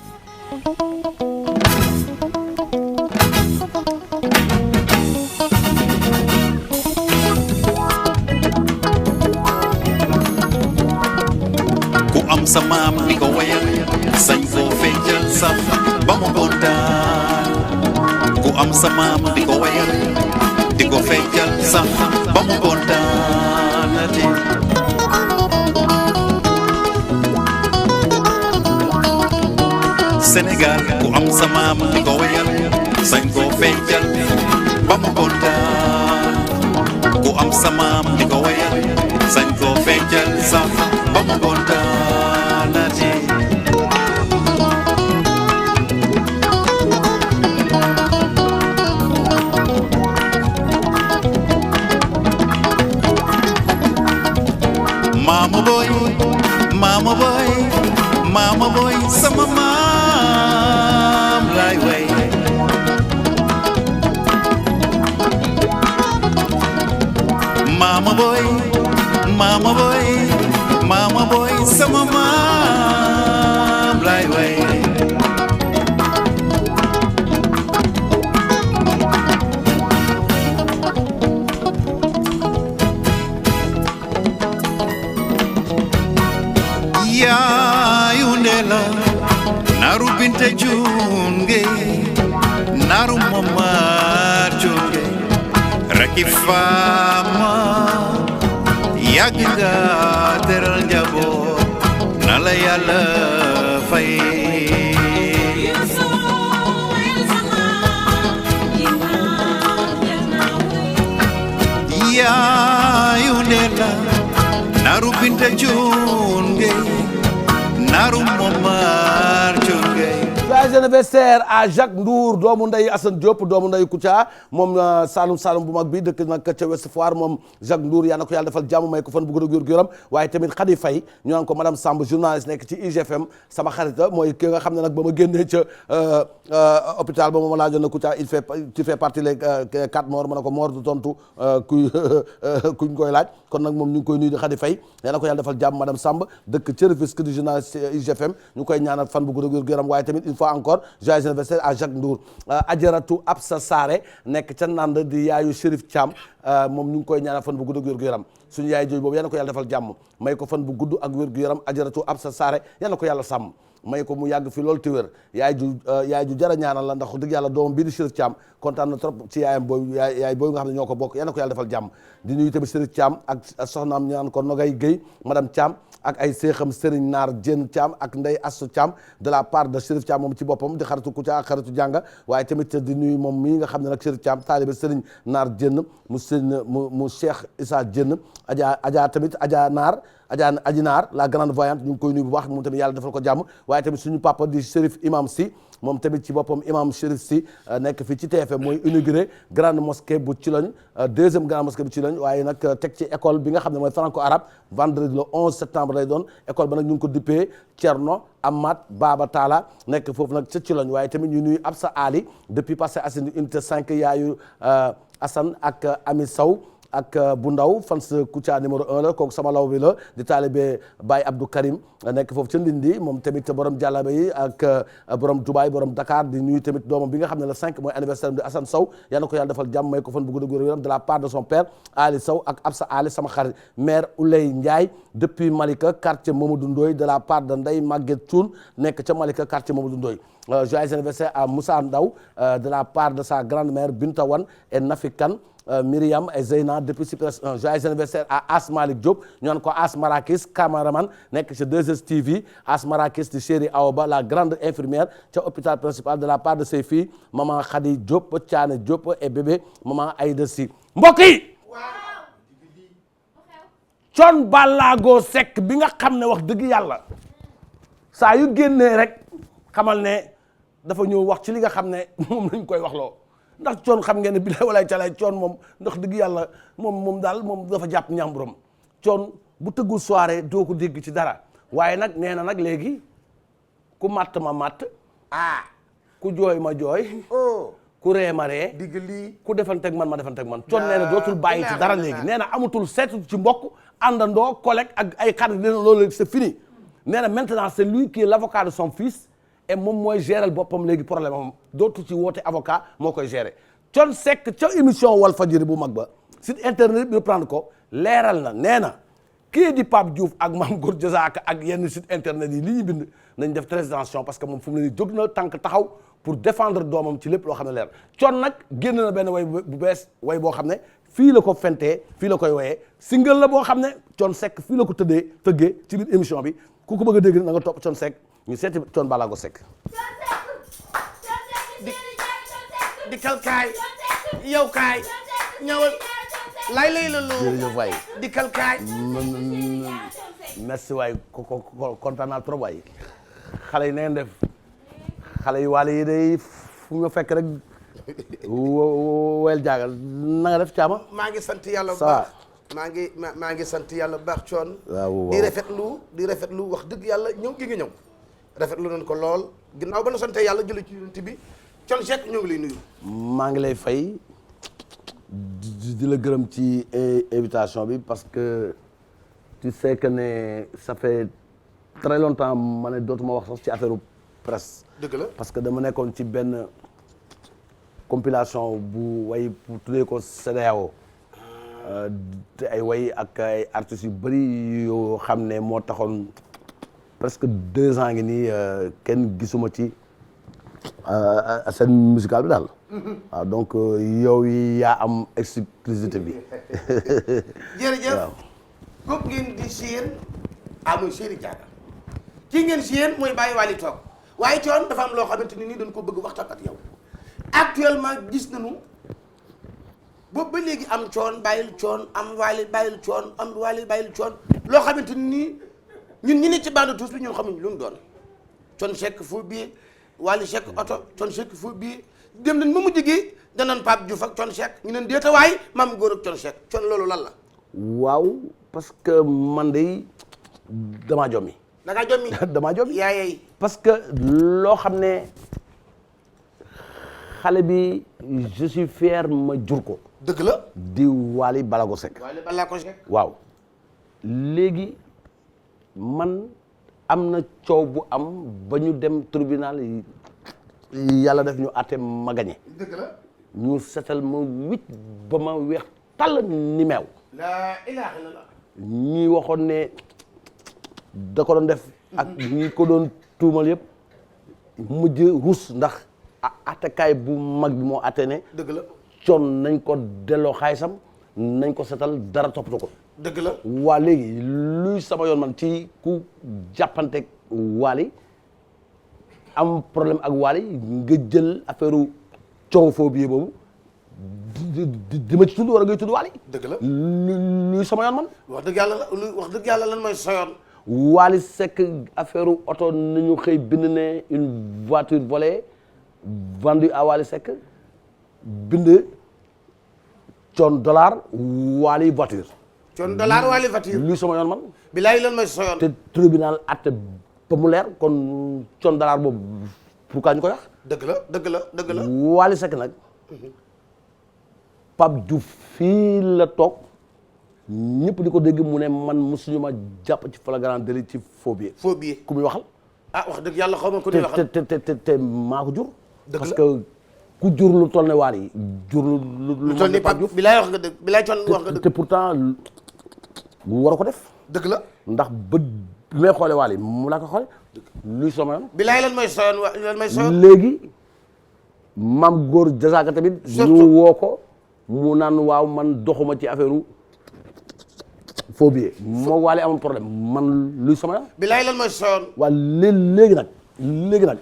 ku am sa maam di ko wayal sañ koo feccal sax ba mu kontaan ku am sa maam di ko wayal di ko feccal sax ba mu kontaanati Sénégal ku am sa maam di ko wayal sañ koo feccal ba mu kontaan ku am sa maam di ko wayal sañ koo feccal sax ba mu kontaanati Mama boy, mama boy, mama boy, sama maam lay way. Mama boy, mama boy, mama boy, sama maam lay way. Yaayu Ndella naru Binta Junge naru Momar Junge Raki Fama yàgg nga teral njaboot na la Yàlla fay yaayu Ndella naru Binta Junge naru Momar Junge. Joyeux anniversaire à Jacques Ndour doomu nday Assane Diop doomu nday Kouthia moom Saloum Saloum bu mag bi dëkk nag ca Ouest Foire moom Jacques Ndour yaa na ko yàlla defal jàmm may ko fan bu gën a góor góoram waaye tamit Khady Faye ñu naan ko madame Samb journaliste nekk ci IGFM sama xarita mooy ki nga xam ne nag ba ma génnee ca hôpital ba ma laajoon na Kouthia tu fais partie les 4 morts ma ne ko mort du tontu kuñ koy laaj kon nag moom ñu ngi koy nuyu di Khady Faye yaa na ko yàlla defal jàmm madame Samb dëkk ca Rufisque di journaliste IGFM ñu koy ñaanal fan bu gën a góor góoram waaye tamit une fois encore joyeux anniversaire à Jacques Ndour Adjaratou Absa Saré nekk ca Nand di yaayu Chérif Thiam moom ñu ngi koy ñaanal fan bu gudd ak wér gu yaram suñu yaay jooju boobu yal na ko yàlla defal jàmm may ko fan bu gudd ak wér gu yaram Adjaratou Absa Saré yal na ko yàlla sàmm may ko mu yàgg fi loolu te wér yaay ju jara ñaanal la ndax dëgg yàlla doomam bii di Chérif Thiam kontaan na trop ci yaayam boobu yaay boobu nga xam ne ñoo ko bokk yal na ko yàlla defal jàmm di nuyu tamit Chérif Thiam ak soxnaam ñu naan ko Nogay Guèye madame Thiam ak ay seexam Serigne Naar Diène Thiam ak Ndeye Assou Thiam de la part de Chérif Thiam moom ci boppam di xaritu Kouthia ak xaritu jànga waaye tamit di nuyu moom mii nga xam ne nag Chérif Thiam taalibe Serigne Naar Diène mu Cheikh Issa Diène Adja tamit Adja Naar Aji Naar la grande voyante ñu ngi koy nuyu bu baax moom tamit yàlla defal ko jàmm waaye tamit suñu papa di Chérif Imam Sy moom tamit ci boppam imam Chérif Sy nekk fii ci TFM mooy inauguré grande mosquée bu Thilogne deuxième grande mosquée bu Thilogne waaye nag teg ci école bi nga xam ne mooy franco arabe vendredi le 11 septembre lay doon école ba nag ñu ngi ko dippee Thierno Amat Baba Talla nekk foofu nag ca Thilogne waaye tamit ñu nuyu Absa Ali depuis Parcelles Assainies unité 5 yaayu Assane ak Ami Sow ak bu ndaw fans Kouthia numéro 1 la kooku sama law bi la di taalibe Baye Abdou Karim nekk foofu ca Ndindi moom tamit borom jàllabe yi ak borom Dubaay borom Dakar di nuyu tamit doomam bi nga xam ne la 5 mooy anniversaire de Assane Sow yal na ko yàlla defal jàmm may ko fan bu gudd a de la part de son père Ali Sow ak Absa Ali sama xarit maire Ouley Ndiaye depuis Malika quartier Mamadou Ndoye de la part de Ndeye Maguette Thioune nekk ca Malika quartier Mamadou Ndoye joyeux anniversaire à Moussa Ndaw de la part de sa grande-mère Binta Wan et Nafi Kane Myriam et Zeyna depuis Cyprès 1 joyeux anniversaire à As Malik Diop ñu naan ko As Marakis cameraman nekk ca 2STV As Marakis di chéri Aoba la grande infirmière ca hôpital principal de la part de ses filles maman Khady Diop Thiané Diop et bébé maman Aïda Sy mbokk yi Thione Ballago Seck bi nga xam ne wax dëgg yàlla saa yu génnee rek xamal ne dafa ñëw wax ci li nga xam ne moom lañ koy waxloo ndax coon xam ngeen ne bi lay walaay calaay coon moom ndax dëgg yàlla moom daal moom dafa jàpp ñàmburam coon bu tëggul soirée doo ko dégg ci dara waaye nag nee na nag léegi ku matt ma matt ku jooy ma jooy ku ree ma ree digg lii ku defanteeg man ma defanteeg man coon nee na dootul bàyyi ci dara léegi nee na amatul seetu ci mbokk àndandoo collègue ak ay xarit nee na loolu c'est fini nee na maintenant c'est lui qui est l'avocat de son fils et moom mooy gérer boppam léegi problème am dootu ci woote avocat moo koy gérer Thione Seck ca émission Walfadjri bu mag ba site internet bi reprendre ko leeral na nee na kii di Pape Diouf ak Mame Goor Diazaka ak yenn site internet yi li ñu bind nañ def très attention parce que moom fu mu ne nii jóg na tànk taxaw pour défendre doomam ci lépp loo xam ne leer Thione nag génn na benn way bu bees way boo xam ne fii la ko fentee fii la koy woyee single la boo xam ne Thione Seck fii la ko tëggee ci biir émission bi ku ko bëgg a dégg na nga topp Thione Seck ñu seeti Thione Ballago Seck di kal kaay yow kaay ñëwal lay la lu jërëjëf waay di kal kaay merci waay kontaan naa trop waay xale yi na ngeen def xale yi waale yi day fu ñu fekk rek wel jaagal na nga def caama maa ngi sant yàlla bu ça va baax maa ngi sant yàlla bu baax Thione waaw di rafetlu wax dëgg yàlla ñëw gi nga ñëw rafetlu nañ ko lool ginnaaw ba na sant yàlla jële ci yonent bi Thione Seck ñoo ngi lay nuyu maa ngi lay fay di la gërëm ci invitation bi parce que tu sais que ne ça fait très longtemps ma ne dootuma wax sax ci affaire presse dëgg la parce que dama nekkoon ci benn compilation bu way pour tuddee ko CEDEAO te ay way ak ay artistes yu bëri yoo xam ne moo taxoon presque 2 ans ngi nii kenn gisuma ci scène musicale bi daal waaw donc yow yaa am exclusivité bi jërëjëf kooku ngeen di siyeen muy Chéri Diaga kii ngeen siyeen mooy Baye Wally toog waaye Thione dafa am loo xamante ni nii dañ ko bëgg waxtaan ak yow actuellement gis nañu boobu ba léegi am Thione bàyyil Thione am Wally bàyyil Thione am Wally bàyyil Thione loo xamante ni nii ñun ñi ne ci bande tous bi ñun xamuñ lu mu doon Thione Seck fu bii Wally Seck oto Thione Seck fu bii dem nañ ba mujj gi danañ Pape Diouf ak Thione Seck ñu neen déeta waay Mame Goor ak Thione Seck Thione loolu lan la waaw parce que man de damaa jommi da ngaa jommi damaa jommi yaayey parce que loo xam ne xale bi je suis fier ma jur ko dëgg la di Wally Ballago Seck Wally Ballago Seck waaw léegi man am na coow bu am ba ñu dem tribunal yàlla def ñu àtte ma gagné dëgg la ñu setal ma 8 ba ma weex tàll ni meew laa ilaaha illallaah ñi waxoon ne da ko doon def ak ñi ko doon tuumal yëpp mujj rus ndax attekaay bu mag bi moo atte ne dëgg la Thione nañ ko delloo xaalisam nañ ko setal dara toppatoo ko dëgg la waa léegi luy sama yoon man ci ku jàppanteeg Wally am problème ak Wally nga jël affaire coow foo bii boobu di ma ci tudd wala ngay tudd Wally dëgg la luy sama yoon man wax dëgg yàlla lan mooy sa yoon Wally Seck affaire oto nañu xëy bind ne une voiture volée vendue à Wally Seck bind Thione dollar Wally voiture Thione dollar Wally voiture luy sama yoon man bilaay lan mooy sa yoon te tribunal atte ba mu leer kon Thione dollar boobu pourquoi ñu koy wax dëgg la Wally Seck nag Pape Diouf fii la toog ñëpp di ko dégg mu ne man mosuñu ma jàpp ci flagrant délit ci faux billet ku muy waxal wax dëgg yàlla xaw ma ku ñuy waxal te maa ko jur dëgg parce la que ku jur lu toll ne Wally jur lu toll ni Pape Diouf bilaay wax nga dëgg bilaay Thione wax nga dëgg te pourtant war ko def dëgg la ndax bët bi may xoole Wally mu laa ko xoole luy sama yoon bilaay lan mooy sa yoon léegi Mame Goor Diazaka tamit ñu woo ko mu naan waaw man doxuma ci affaire faux billet moo Wally amul problème man luy sama yoon bilaay lan mooy sa yoon waa léegi nag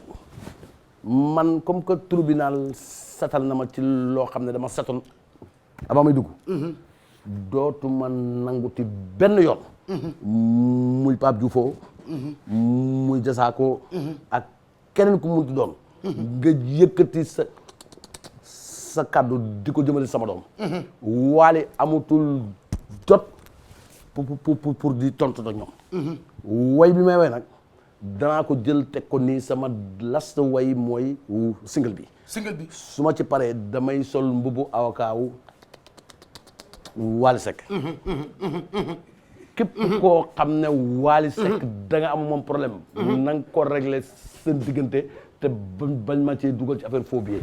man comme que tribunal setal na ma ci loo xam ne dama setoon avant may dugg dootuma nanguti benn yoon muy Pape Diouf muy Diazaka ak keneen ku munti doon nga yëkkati sa kaddu di ko jëmale sama doom Wally amutul jot pour di tontu ak ñoom way bi may way nag danaa ko jël teg ko nii sama last way mooy single bi su ma ci paree damay sol mbubu avocat wu Wally Seck képp koo xam ne Wally Seck da nga am moom problème na nga ko régler seen diggante te bañ ma ci dugal ci affaire faux billet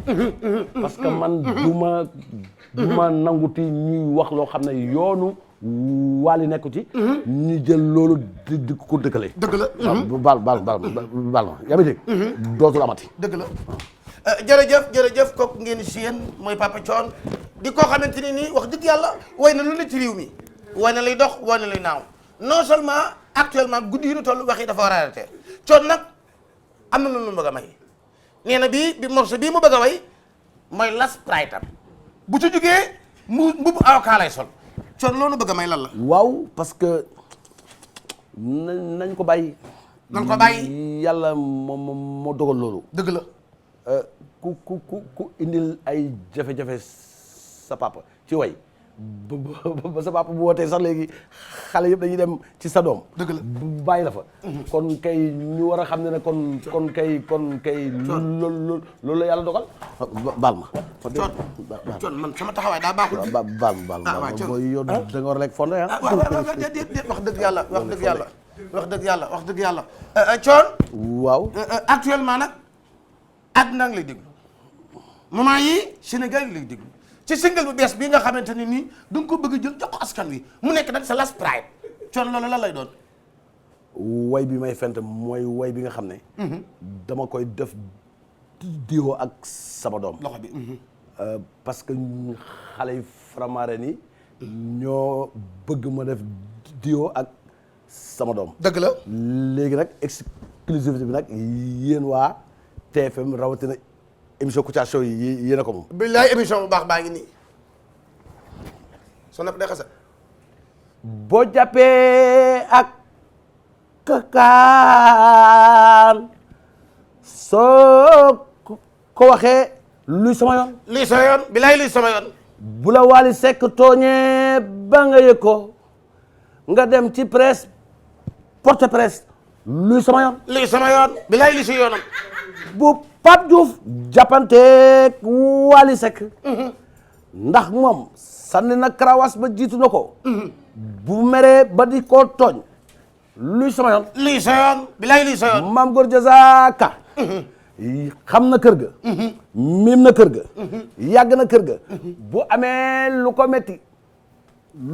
parce que man du ma nanguti ñuy wax loo xam ne yoonu Wally nekku ci ñu jël loolu di ko dëkkale dëgg la baal ma yaa ngi dégg dootul amati dëgg la jërëjëf kooku ngeen si yéen mooy Papa Thione di koo xamante ni nii wax dëgg yàlla way na lu ne ci réew mi way na lay dox way na lay naaw non seulement actuellement guddi yi ñu toll wax yi dafa war a arrêté Thione nag am na lu mu bëgg a may nee na bi morceau bii mu bëgg a way mooy Last Pride am bu ci jógee mbubu avocat lay sol Thione loolu bëgg a may lan la waaw parce que nañ ko bàyyi yàlla moo dogal loolu dëgg la ku indil ay jafe-jafe sa papa ci way ba sa papa bu wootee sax léegi xale yëpp dañuy dem ci sa doom dëgg la bàyyi la fa kon kay ñu war a xam ne kon kay loolu la yàlla dogal baal ma Thione man sama taxawaay daa baaxul baal ma booy yow da nga war a lekk fonde déet wax dëgg yàlla Thione waaw actuellement nag àddina ngi lay déglu moment yi Sénégal yi lay déglu ci single bu bees bii nga xamante ne nii da nga ko bëgg a jël jox ko askan wi mu nekk nag sa Last Pride Thione loolu lan lay doon way bi may fent mooy way bi nga xam ne dama koy def diwo ak sama doom loxo bi parce que xale yi Faramareen yi ñoo bëgg ma def diwo ak sama doom dëgg la léegi nag exclusivité bi nag yéen waa TFM rawatina émission Kouthia Show yi yéen a ko moom. billaay émission bu baax baa ngi nii soo napp day xasa boo jàppee ak kakaan soo ko waxee luy sama yoon. luy sama yoon billaay luy sama yoon. bu la Wally Seck tooñee ba nga yëg ko nga dem ci presse porte presse luy sama yoon. luy sama yoon billaay luy si yoonam. bu Pape Diouf jàppanteeg Wally Seck ndax moom sànni na karawaas ba jiitu na ko bu meree ba di ko tooñ luy sama yoon. luy sa yoon bilaay luy sa yoon. Maam Góor Jazaaka xam na kër ga miim na kër ga yàgg na kër ga bu amee lu ko metti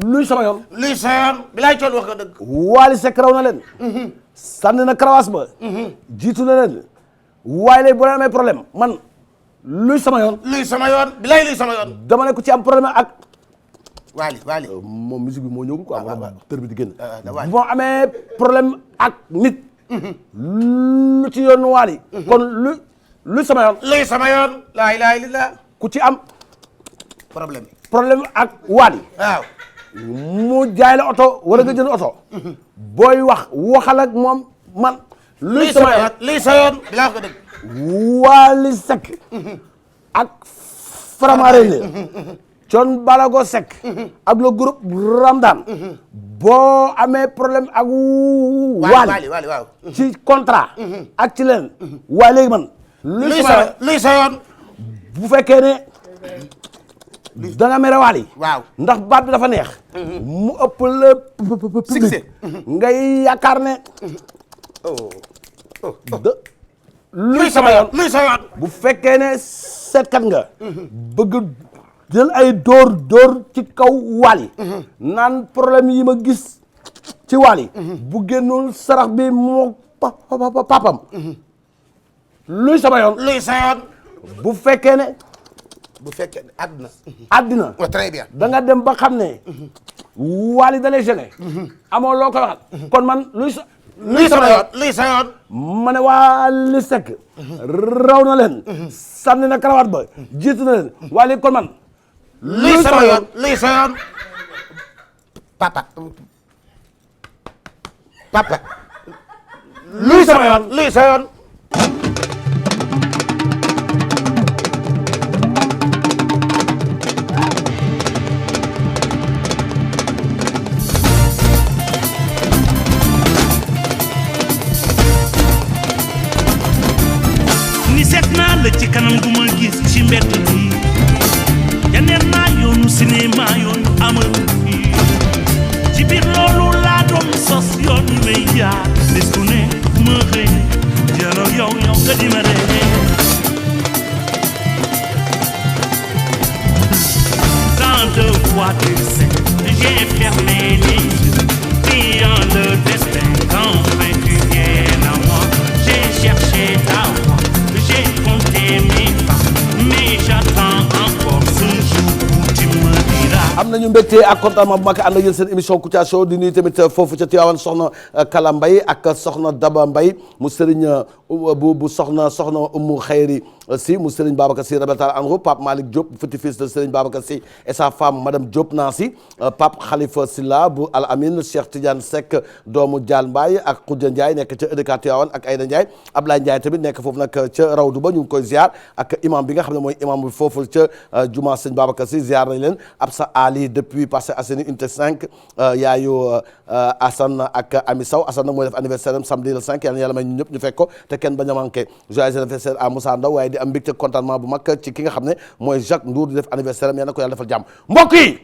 luy sama yoon. luy sa yoon bilaay coon wax nga dëgg. Wally Seck raw na leen sànni na karawaas ba jiitu na leen waaye léegi boo amee problème man luy sama yoon. luy sama yoon bilaay luy sama yoon. dama ne ku ci am problème ak. Wally moom musique bi moo ñëwul quoi. tër bi di génn. boo amee problème ak nit. lu ci yoon Wally. kon luy sama yoon. luy sama yoon. laa ilaaha illallaah. ku ci am. problème ak Wally. waaw. mu jaay la oto wala nga jënd oto. booy waxal ak moom man. luy sama yoon luy sa yoon bilaa ko dëgg. Wally Seck ak Faramareen Thione Ballago Seck ak le groupe Ramdan boo amee problème ak Wally waaw ci contrat ak ci leen waaye léegi man luy sa yoon bu fekkee ne da nga mere Wally waaw ndax baat bi dafa neex mu ëpp la succès ngay yaakaar ne luy sama yoon luy sa yoon bu fekkee ne seetkat nga bëgg jël ay dóor ci kaw Wally naan problème yi ma gis ci Wally bu génnul sarax bi moo papam luy sama yoon luy sa yoon bu fekkee ne àddina très bien da nga dem ba xam ne Wally da lay gêné amoo loo ko waxal kon man luy sama yoon luy sa yoon ma ne Wally Seck raw na leen sànni na karawaat ba jiitu na leen Wally kon man luy sama yoon luy sa yoon papa luy sama yoon luy sa yoon cinéma yoon amatu fi ci biir loolu laa doon sos yoon may jaar bés bu ne ma xëy jëloo yow nga di ma ree tant de fois tu sais j'ai fermé les yeux priant le destin qu'enfin tu viennes à moi j'ai cherché ta voix j'ai compté mes pas mais j'attends encore ce jour où tu me diras. am nañu mbégte ak contentement bu mag ànd ak yéen seen émission Kouthia Show di nuyu tamit foofu ca Tivaouane soxna Kala Mbaye ak soxna Daba Mbaye mu sëriñ bu soxna Umu Xayri si mu sëriñ Babacar si rabatal anhu Pape Malick Diop petit fils de sëriñ Babacar si et sa femme madame Diop Nancy Pape Khalifa Silla bu Al Amin Cheikh Tidiane Seck doomu Dial Mbaye ak Khoudia Ndiaye nekk ca EDK Tivaouane ak Aïda Ndiaye Ablaye Ndiaye tamit nekk foofu nag ca Rawdu ba ñu ngi koy ziar ak imam bi nga xam ne mooy imam bi foofu ca juma sëñ Babacar si ziar nañ leen Absa Ali depuis Parcelles Assainies unité 5 yaayu Assane ak Ami Sow Assane nag mooy def anniversaire am samedi le 5 yàlla may ñu ñëpp ñu fekk ko te kenn bañ a manqué joyeux anniversaire à Moussa Ndaw waaye di am mbégte contentement bu mag ci ki nga xam ne mooy Jacques Ndour di def anniversaire am yal na ko yàlla defal jàmm mbokk yi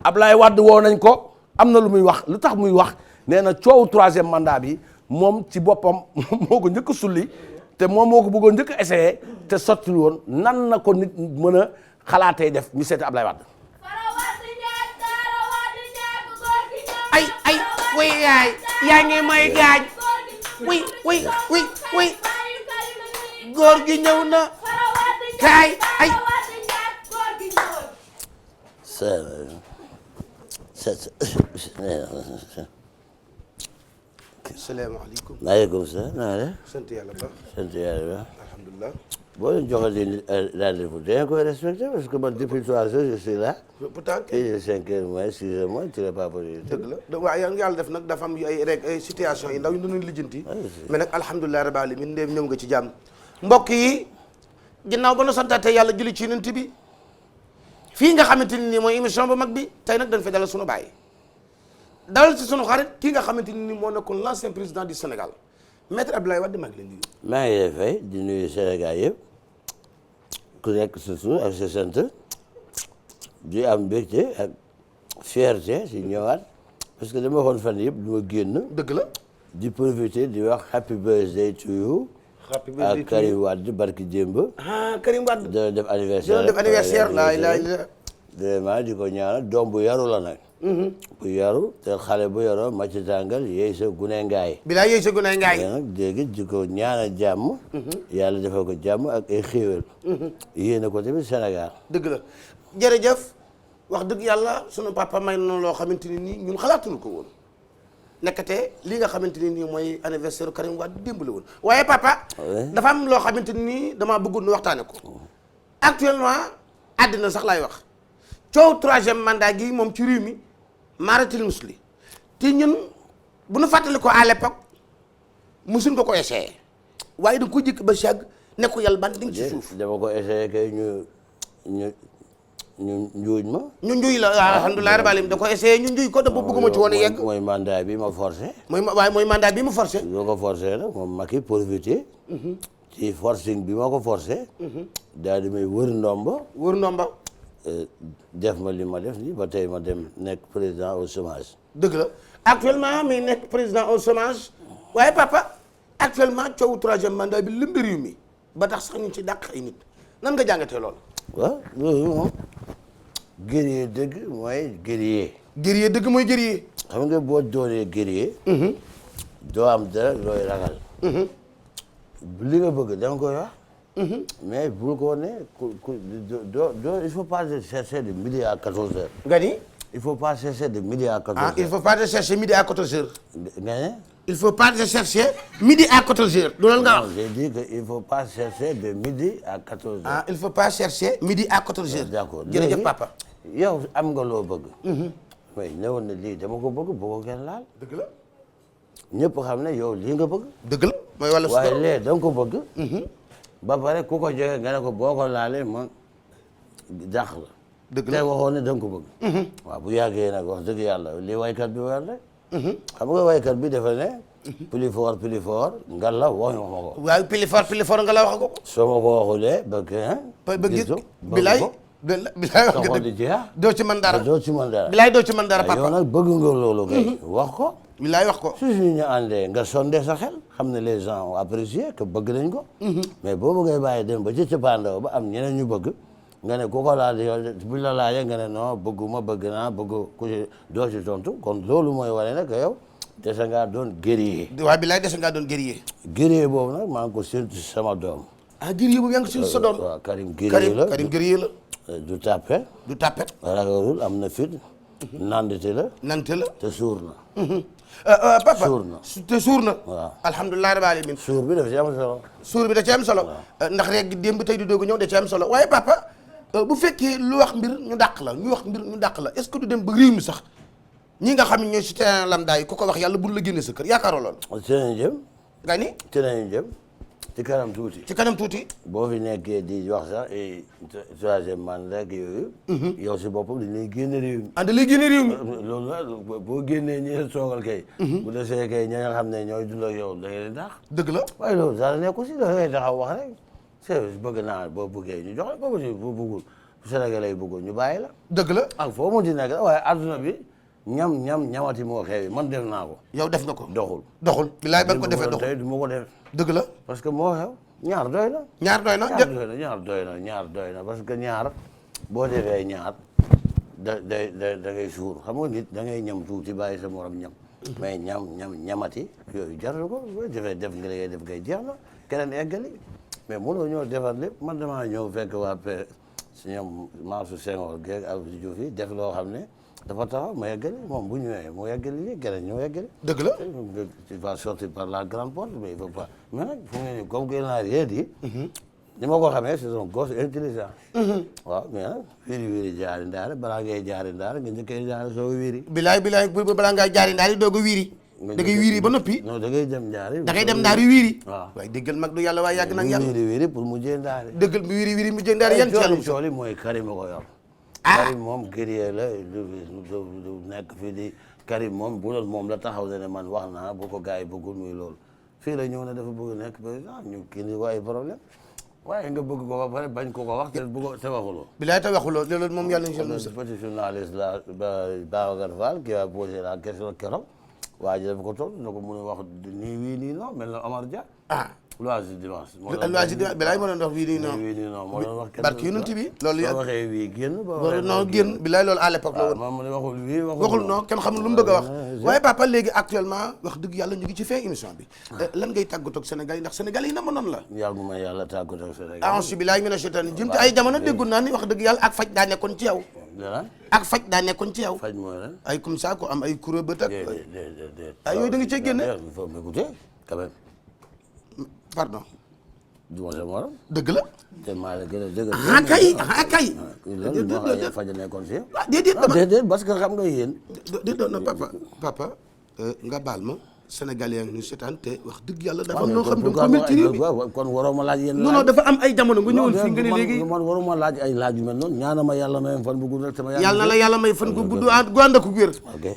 Ablaye Wade woo nañ ko am na lu muy wax lu tax muy wax nee na coowu troisième mandat bi moom ci boppam moo ko njëkk a sulli te moom moo ko bëggoon njëkk a essayé te sottil woon nan na ko nit mën a xalaatee def ñu seeti Ablaye Wade ay way yaa ngi may gaañ way góor gi ñëw na kaay ay salaamaaleykum maaleykum salaam naa def sant yàlla ba sant yàlla ba alhamdulilah boo leen joxatee nit rendez-vous dañ koy respecté parce que man depuis 3 heures je suis là pourtant et 5 heures moins 6 heures moins tu n'es pas possible dëgg la waaye yàlla def nag dafa am ay situation yi ndaw ñu doon lijjanti mais nag alhamdulilah rabbil alamin ndéem ñëw nga ci jàmm mbokk yi ginnaaw ba nu santaate yàlla julli ci yonent bi fii nga xamante ni nii mooy émission bu mag bi tey nag dañ fa dalal sunu baay dalal ci sunu xarit kii nga xamante ni nii moo nekkoon l'ancien président du Sénégal maître Abdoulaye Wade maa ngi leen di nuyu. maa ngi lay fay di nuyu Sénégal yëpp ku nekk sa tur ak sa sant di am mbégte ak fierté si ñëwaat parce que dama waxoon fan yëpp du ma génn. dëgg la di profiter di wax happy birthday to you. happy birthday ak Karim Wade barki démb. Karim Wade. dina def anniversaire vraiment di ko ñaanal doom bu yaru la nag. bu yaru te xale bu yaroo ma ci tàngal yeey sa gune ngaay. bilaa yeey sa gune ngaay. nag dégg di ko ñaanal jàmm. yàlla defal ko jàmm ak ay xéewal. yéene ko tamit Sénégal. dëgg la jërëjëf wax dëgg yàlla sunu papa may na loo xamante ni nii ñun xalaatuñu ko woon. nekkate li nga xamante ni nii mooy anniversaire Karim Wade démb la woon waaye papa. dafa am loo xamante ni nii damaa bëggoon nu waxtaane ko. actuellement àddina sax laay wax coow troisième mandat gi moom ci réew mi maaratil musli te ñun bu nu fàttali ko à l'époque musuñ ko essayé waaye da nga ko jëkk ba sàgg ne ko yàlla ban di nga ci suuf. dama ko essayé kay ñu njuuj ma. ñu njuuj la alhamdulilah rabbil alamin da ko essayé ñu njuuj ko da bëgguma ci woon a yegg. mooy mandat bi ma forcé. mooy mandat bi mu forcé. boo ko forcé nag moom Macky profité. ci forcing bi ma ko forcé. daal di may wër ndomba. def ma li ma def nii ba tey ma dem nekk président au chômage. dëgg la actuellement mi nekk président au chômage waaye papa actuellement coowu troisième mandat bi lëmb réew mi ba tax sax ñu ci dàq ay nit nan nga jàngatee loolu. waaw loolu moom guerrier dëgg mooy guerrier. guerrier dëgg mooy guerrier. xam nga boo doonee guerrier. doo am dara looy ragal. li nga bëgg da nga koy wax. mais bul ko ne il faut pas chercher de midi à 14 heures. nga ni. il faut pas chercher de midi à 14 heures. il faut pas chercher midi à 14 heures. nga ne. il faut pas chercher midi à 14 heures. loolu nga wax. j'ai dit que il faut pas chercher de midi à 14 heures. il faut pas chercher midi à 14 heures. d'accord jërëjëf papa. yow am nga loo bëgg. mais newoon na lii dama ko bëgg boo ko kenn laal. dëgg la. ñëpp xam ne yow lii nga bëgg. dëgg la mooy wàllu waaye lee da nga ko bëgg. ba pare ku ko jege nga ne ko boo ko laalee ma dàq la. dëgg la te waxoon ne da nga ko bëgg. waaw bu yàggee nag wax dëgg yàlla li waykat bi war rek. xam nga waykat bi dafa ne. plus fort nga la wax nga ma ko. waaw plus fort nga la wax ko. soo ma ko waxulee ba gis. bilaay bilaay wax sa nga xol dëgg di jeex doo ci mën dara doo ci mën dara bilaay doo ci mën dara yow papa nag bëgg nga loolu kay wax ko bilaay wax ko su ñu àndee nga sondé sa xel xam ne les gens ont apprécié que bëgg nañ ko mais boo bëggee bàyyi dem ba ci cëppaandaw ba am ñeneen ñu bëgg nga ne ku ko laaj yow buñ la laajee nga ne non bëgguma bëgg naa bëgg ku ci doo ci tontu kon loolu mooy wane ne que yow dese ngaa doon guerrier waaye bilaay dese ngaa doon guerrier guerrier boobu nag maa ngi ko séntu sama doom guerrier boobu yaa ngi si sa doom waaw Karim guerrier la Karim guerrier la du tàppe du tàppet ragalul am na fit nandite la nante la te suur na papa suur na te suur na waaw alhamdulilah rabbil alamin suur bi daf ci am solo suur bi da ci am solo ndax rek démb tey di doog a ñëw da ci am solo waaye papa bu fekkee lu wax mbir ñu dàq la ñu wax mbir ñu dàq la est-ce que du dem ba réew mi sax ñi nga xam ne ñooy si terrain lambda yi ku ko wax yàlla buñ la génne sa kër yaakaaroo lool ci nañu jëm nga ni ci nañu jëm ci kanam tuuti ci kanam tuuti boo fi nekkee di wax sax troisième mandat rek yooyu yow si boppam dañ lay génne réew mi ànd lay génne réew mi loolu la boo génnee ñi la toogal kay bu desee kay ña nga xam ne ñooy dund ak yow da ngay leen daax dëgg la waaye loolu dara nekku si da ngay taxaw wax rek c'est bëgg naa boo bëggee ñu jox la boo bëggul Sénégalais yi bëggul ñu bàyyi la dëgg la ak foo mu di nekk waaye adduna bi ñamati moo xewi man def naa ko yow def nga ko doxul bilaay ba nga ko defee doxul tey du ma ko def dëgg la parce que moo xew ñaar doy na ñaar doy na ñaar doy na parce que ñaar boo defee ñaar da ngay suur xam nga nit da ngay ñam tuuti bàyyi sa morom ñam mais ñamati yooyu jarul ko boo defee def nga ngay def ngay jeex na keneen eggali mais mënoo ñëw defar lépp man damaa ñëw fekk waa pe si ñoom Mansour Senghor geeg Abdou Diouf yi def loo xam ne dafa taxaw ma yeggali moom bu ñëwee mu yeggali lii keneen ñoo yeggali dëgg la tu vas sortir par la grande porte mais il faut pas mais nag fu ngeen ni comme que n'a rien dit ni ma ko xamee c'est un gosse intelligent waaw mais nag wiiri jaari ndaare balaa ngay jaari ndaare nga njëkkee jaari soo wiiri bilaay balaa ngay jaari ndaare doog a wiiri da ngay wiiri ba noppi non da ngay dem jaari da ngay dem ndaari wiiri waaw waaye déggal mag du yàlla waaye yàgg nag yàlla wiiri pour mu jee ndaare déggal wiiri mu jee ndaare yan ci cooli mooy Karim a ko yor Karim moom guerrier la du nekk fii di Karim moom bu doon moom la taxaw ne man wax naa bu ko gars yi bëggul muy loolu fii la ñëw ne dafa bëgg nekk président ñu kii ni waaye problème waaye nga bëgg ko ba pare bañ ko wax te bëgg te waxuloo bilaay te waxuloo loolu moom yàlla nañu si petit journaliste la Babacar Fall qui a posé la question keroog waa ji dafa ko toll na ko mun a wax nii wii nii non mel na Omar Dia Loisir dimanche. Loisir dimanche bilaay moo doon wax wii nii non moo doon wax kenn barke yonent bi loolu boo waxee wii génn non génn bilaay loolu à l'époque la woon moom mu ne waxul wii waxul non kenn xamul lu mu bëgg a wax waaye papa léegi actuellement wax dëgg yàlla ñu ngi ci fin émission bi lan ngay tàggatoo ak Sénégal yi ndax Sénégal yi na ma noonu la yàgguma yàlla tàggatoo ak Sénégal ansi bilaay mina shaytaani jëm te ay jamono déggoon naa ni wax dëgg yàlla ak faj daa nekkoon ci yow ak faj daa nekkoon ci yow faj mooy lan ay comme ça ko am ay kuréel bët ak ay yooyu da nga cee génne il faut m'écouter quand même pardon du ma sa morom dëgg la te maa la gën a dëgg kay lan faj nekkoon si déedéet parce que xam nga yéen déedéet non papa nga baal ma Sénégalais yaa ngi ñu seetaan te wax dëgg yàlla dafa am loo xam ne ko mel ci réew mi kon waroo ma laaj yéen non dafa am ay jamono nga ñëwoon fii nga ne léegi man waruma laaj ay laaj yu mel noonu ñaana ma yàlla may fan bu gudd rek sama yàlla na la yàlla may fan gu gudd gu ànd ak wér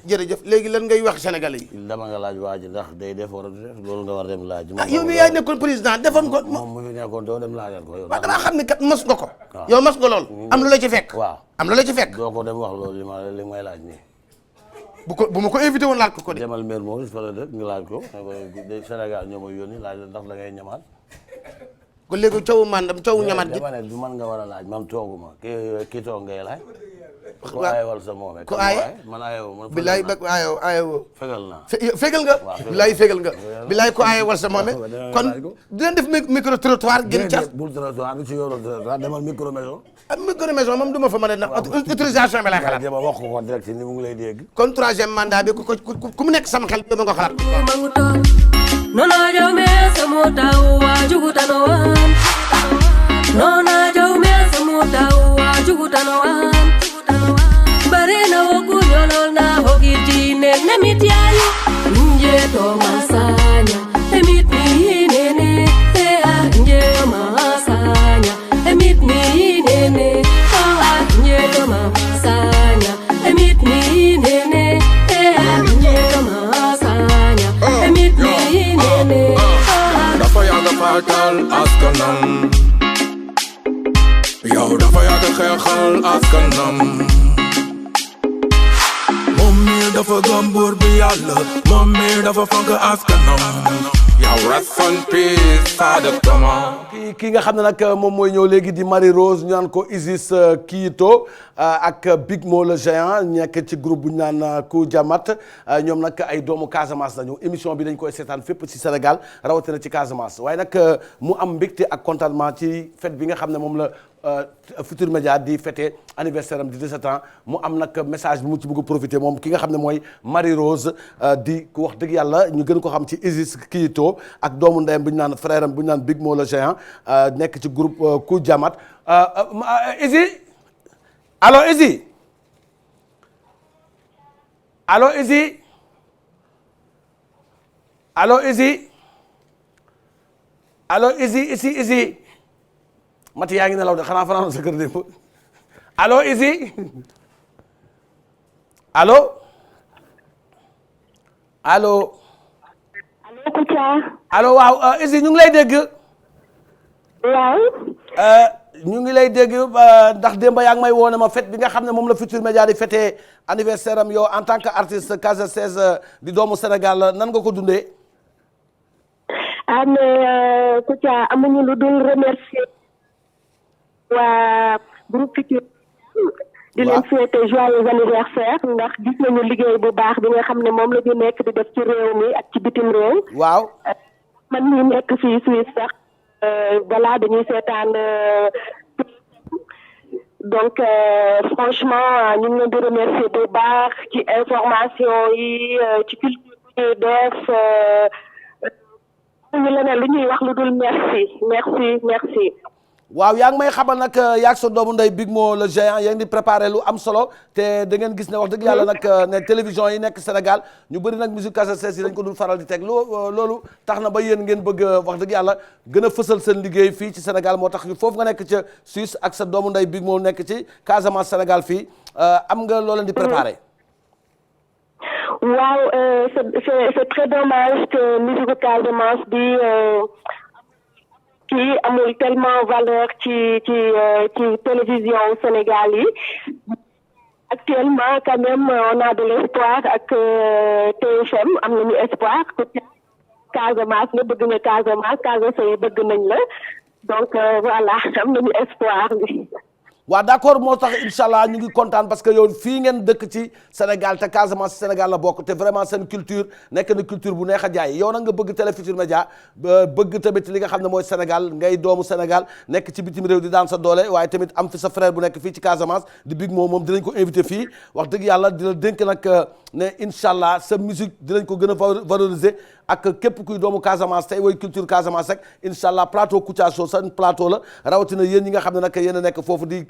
jërëjëf léegi lan ngay wax Sénégalais yi dama nga laaj waa ji ndax day def war a def loolu nga war dem laaj yow mi yaay nekkoon président defoon ko moom mu fi nekkoon doo dem laajal ko yow waaw damaa xam ne kat mos nga ko yow mos nga lool am lu la ci fekk waaw am lu la ci fekk doo ko dem wax loolu li may laaj nii bu ma ko invité woon laaj ko de demal maire Maurice fa la dëkk nga laaj ko Sénégal ñoo ma yónni laaj la ndax da ngay ñamaat ko léegi coowu mandam coowu ñamaat gi dama ne du man nga war a laaj man tooguma ki toog ngay laaj ku aaye wal sa moome ku aaye man aaye woo bilaay ba aaye woo fegal naa fegal nga bilaay fegal nga bilaay ku aaye wal sa moome kon dinañ def micro trottoir gën ca bul trottoir bi ci yoonu trottoir demal micro maison micro maison moom du ma fa mën a ndax autorisation bi lay xalaat dama wax ko direct ni mu ngi lay dégg kon troisième mandat bi ku mu nekk sama xel bi ma nga xalaat Nona jaume samuta wa jugutano wan Nona jaume samuta wa jugutano wan Barena woku nyolol na hogitine nemitiayo Nje to masanya emit ni nene Ea nje to masanya emit ni nene Oa nje to masanya emit ni nene Ea nje to masanya emit ni dafa yàgg faatal askanam yow dafa yàgg xeexal jëmmal askanam moom mi dafa gëm buur bi Yàlla moom mi dafa fonk askanam yow rest in peace Sada Kama kii nga xam ne nag moom mooy ñëw léegi di Marie Rose ñu naan ko Isis Kiyito ak Big Mo le géant nekk ci groupe bu ñu naan Ku Jamat ñoom nag ay doomu Casamance lañu émission bi dañ koy seetaan fépp ci Sénégal rawatina ci Casamance waaye nag mu am mbégte ak contentement ci fête bi nga xam ne moom la Futurs Médias di fêté anniversaire am di 17 ans mu am nag message bi mu ci bëgg a profité moom ki nga xam ne mooy Marie Rose di ku wax dëgg yàlla ñu gën ko xam ci Isis Kiyito ak doomu ndeyam bu ñu naan frère am bu ñu naan Big Mo le géant nekk ci groupe Ku Jamat Isi allo Isi allo Isi allo Isi allo Isi Mati yaa ngi nelaw de xanaa fanaan sa kër démb allo Isi allo allo allo Kouthia. allo waaw Isi ñu ngi lay dégg. waaw. ñu ngi lay dégg ndax démb yaa ngi may woone ma fête bi nga xam ne moom la Futurs Médias di fêté anniversaire am yow en tant que artiste Casa 16 di doomu Sénégal nan nga ko dundee. ah mais Kouthia amuñu lu dul remercier waa groupe Futurs di leen souhaiter joyeux anniversaire ndax gis nañu liggéey bu baax bi nga xam ne moom la ñu nekk di def ci réew mi ak ci bitim réew. waaw. man mii nekk fii Suisse sax voilà dañuy seetaan donc franchement ñu ngi leen di remercier bu baax ci information yi ci culture bi ñuy def ñu leneen lu ñuy wax lu dul merci. waaw yaa ngi may xamal nag yaag sa doomu ndey Big Mo le géant yaa ngi di préparé lu am solo te da ngeen gis ne wax dëgg yàlla nag ne télévision yi nekk Sénégal ñu bëri nag musique Casa 16 yi dañ ko dul faral di teg loolu tax na ba yéen ngeen bëgg wax dëgg yàlla gën a fësal seen liggéey fii ci Sénégal moo tax foofu nga nekk ca Suisse ak sa doomu ndey Big Mo nekk ci Casamance Sénégal fii am nga loo leen di préparé. waaw c'est très dommage que musique Casamance bi kii amul tellement valeur ci télévision Sénégal yi actuellement quand même on a de l'espoir ak TFM am nañu espoir que Casamance nga bëgg na Casamance yi bëgg nañ la donc voilà am nañu espoir bi. waaw d'accord moo tax incha allah ñu ngi kontaan parce que yow fii ngeen dëkk ci Sénégal te Casamance Sénégal la bokk te vraiment seen culture nekk na culture bu neex a jaay yow nag nga bëgg Télé Futurs Médias bëgg tamit li nga xam ne mooy Sénégal ngay doomu Sénégal nekk ci bitim réew di daan sa doole waaye tamit am fi sa frère bu nekk fii ci Casamance di Big Mo moom dinañ ko invité fii wax dëgg yàlla di la dénk nag ne incha allah sa musique dinañ ko gën a valoriser ak képp kuy doomu Casamance tey woy culture Casamance rek incha allah plateau Kouthia Show seen plateau la rawatina yéen ñi nga xam ne nag yéen a nekk foofu di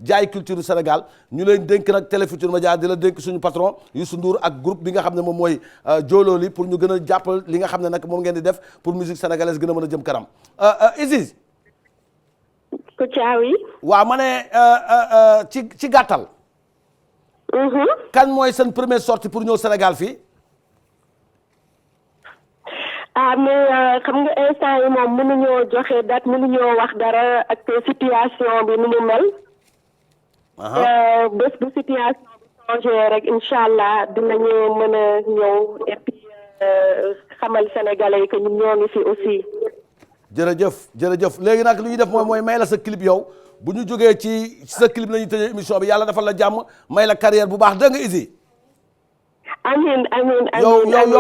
jaay culture Sénégal ñu leen dénk nag Télé Futurs Médias di la dénk suñu patron Youssou Ndour ak groupe bi nga xam ne moom mooy Jololi pour ñu gën a jàppal li nga xam ne nag moom ngeen di def pour musique sénégalaise gën a mën a jëm kanam Isis. Kouthia oui. waaw ma ne ci gàttal. kan mooy seen première sortie pour ñëw Sénégal fii. ah mais xam nga instant yi moom mënuñoo joxe date mënuñoo wax dara ak situation bi nu mu mel. bés bu situation bi changé rek incha allah dinañu mën a ñëw et puis xamal sénégalais yi que ñun ñoo ngi fi aussi. jërëjëf léegi nag li ñuy def mooy may la sa clip yow bu ñu jógee ci sa clip la ñuy tëjee émission bi yàlla defal la jàmm may la carrière bu baax dégg nga Izi. amiin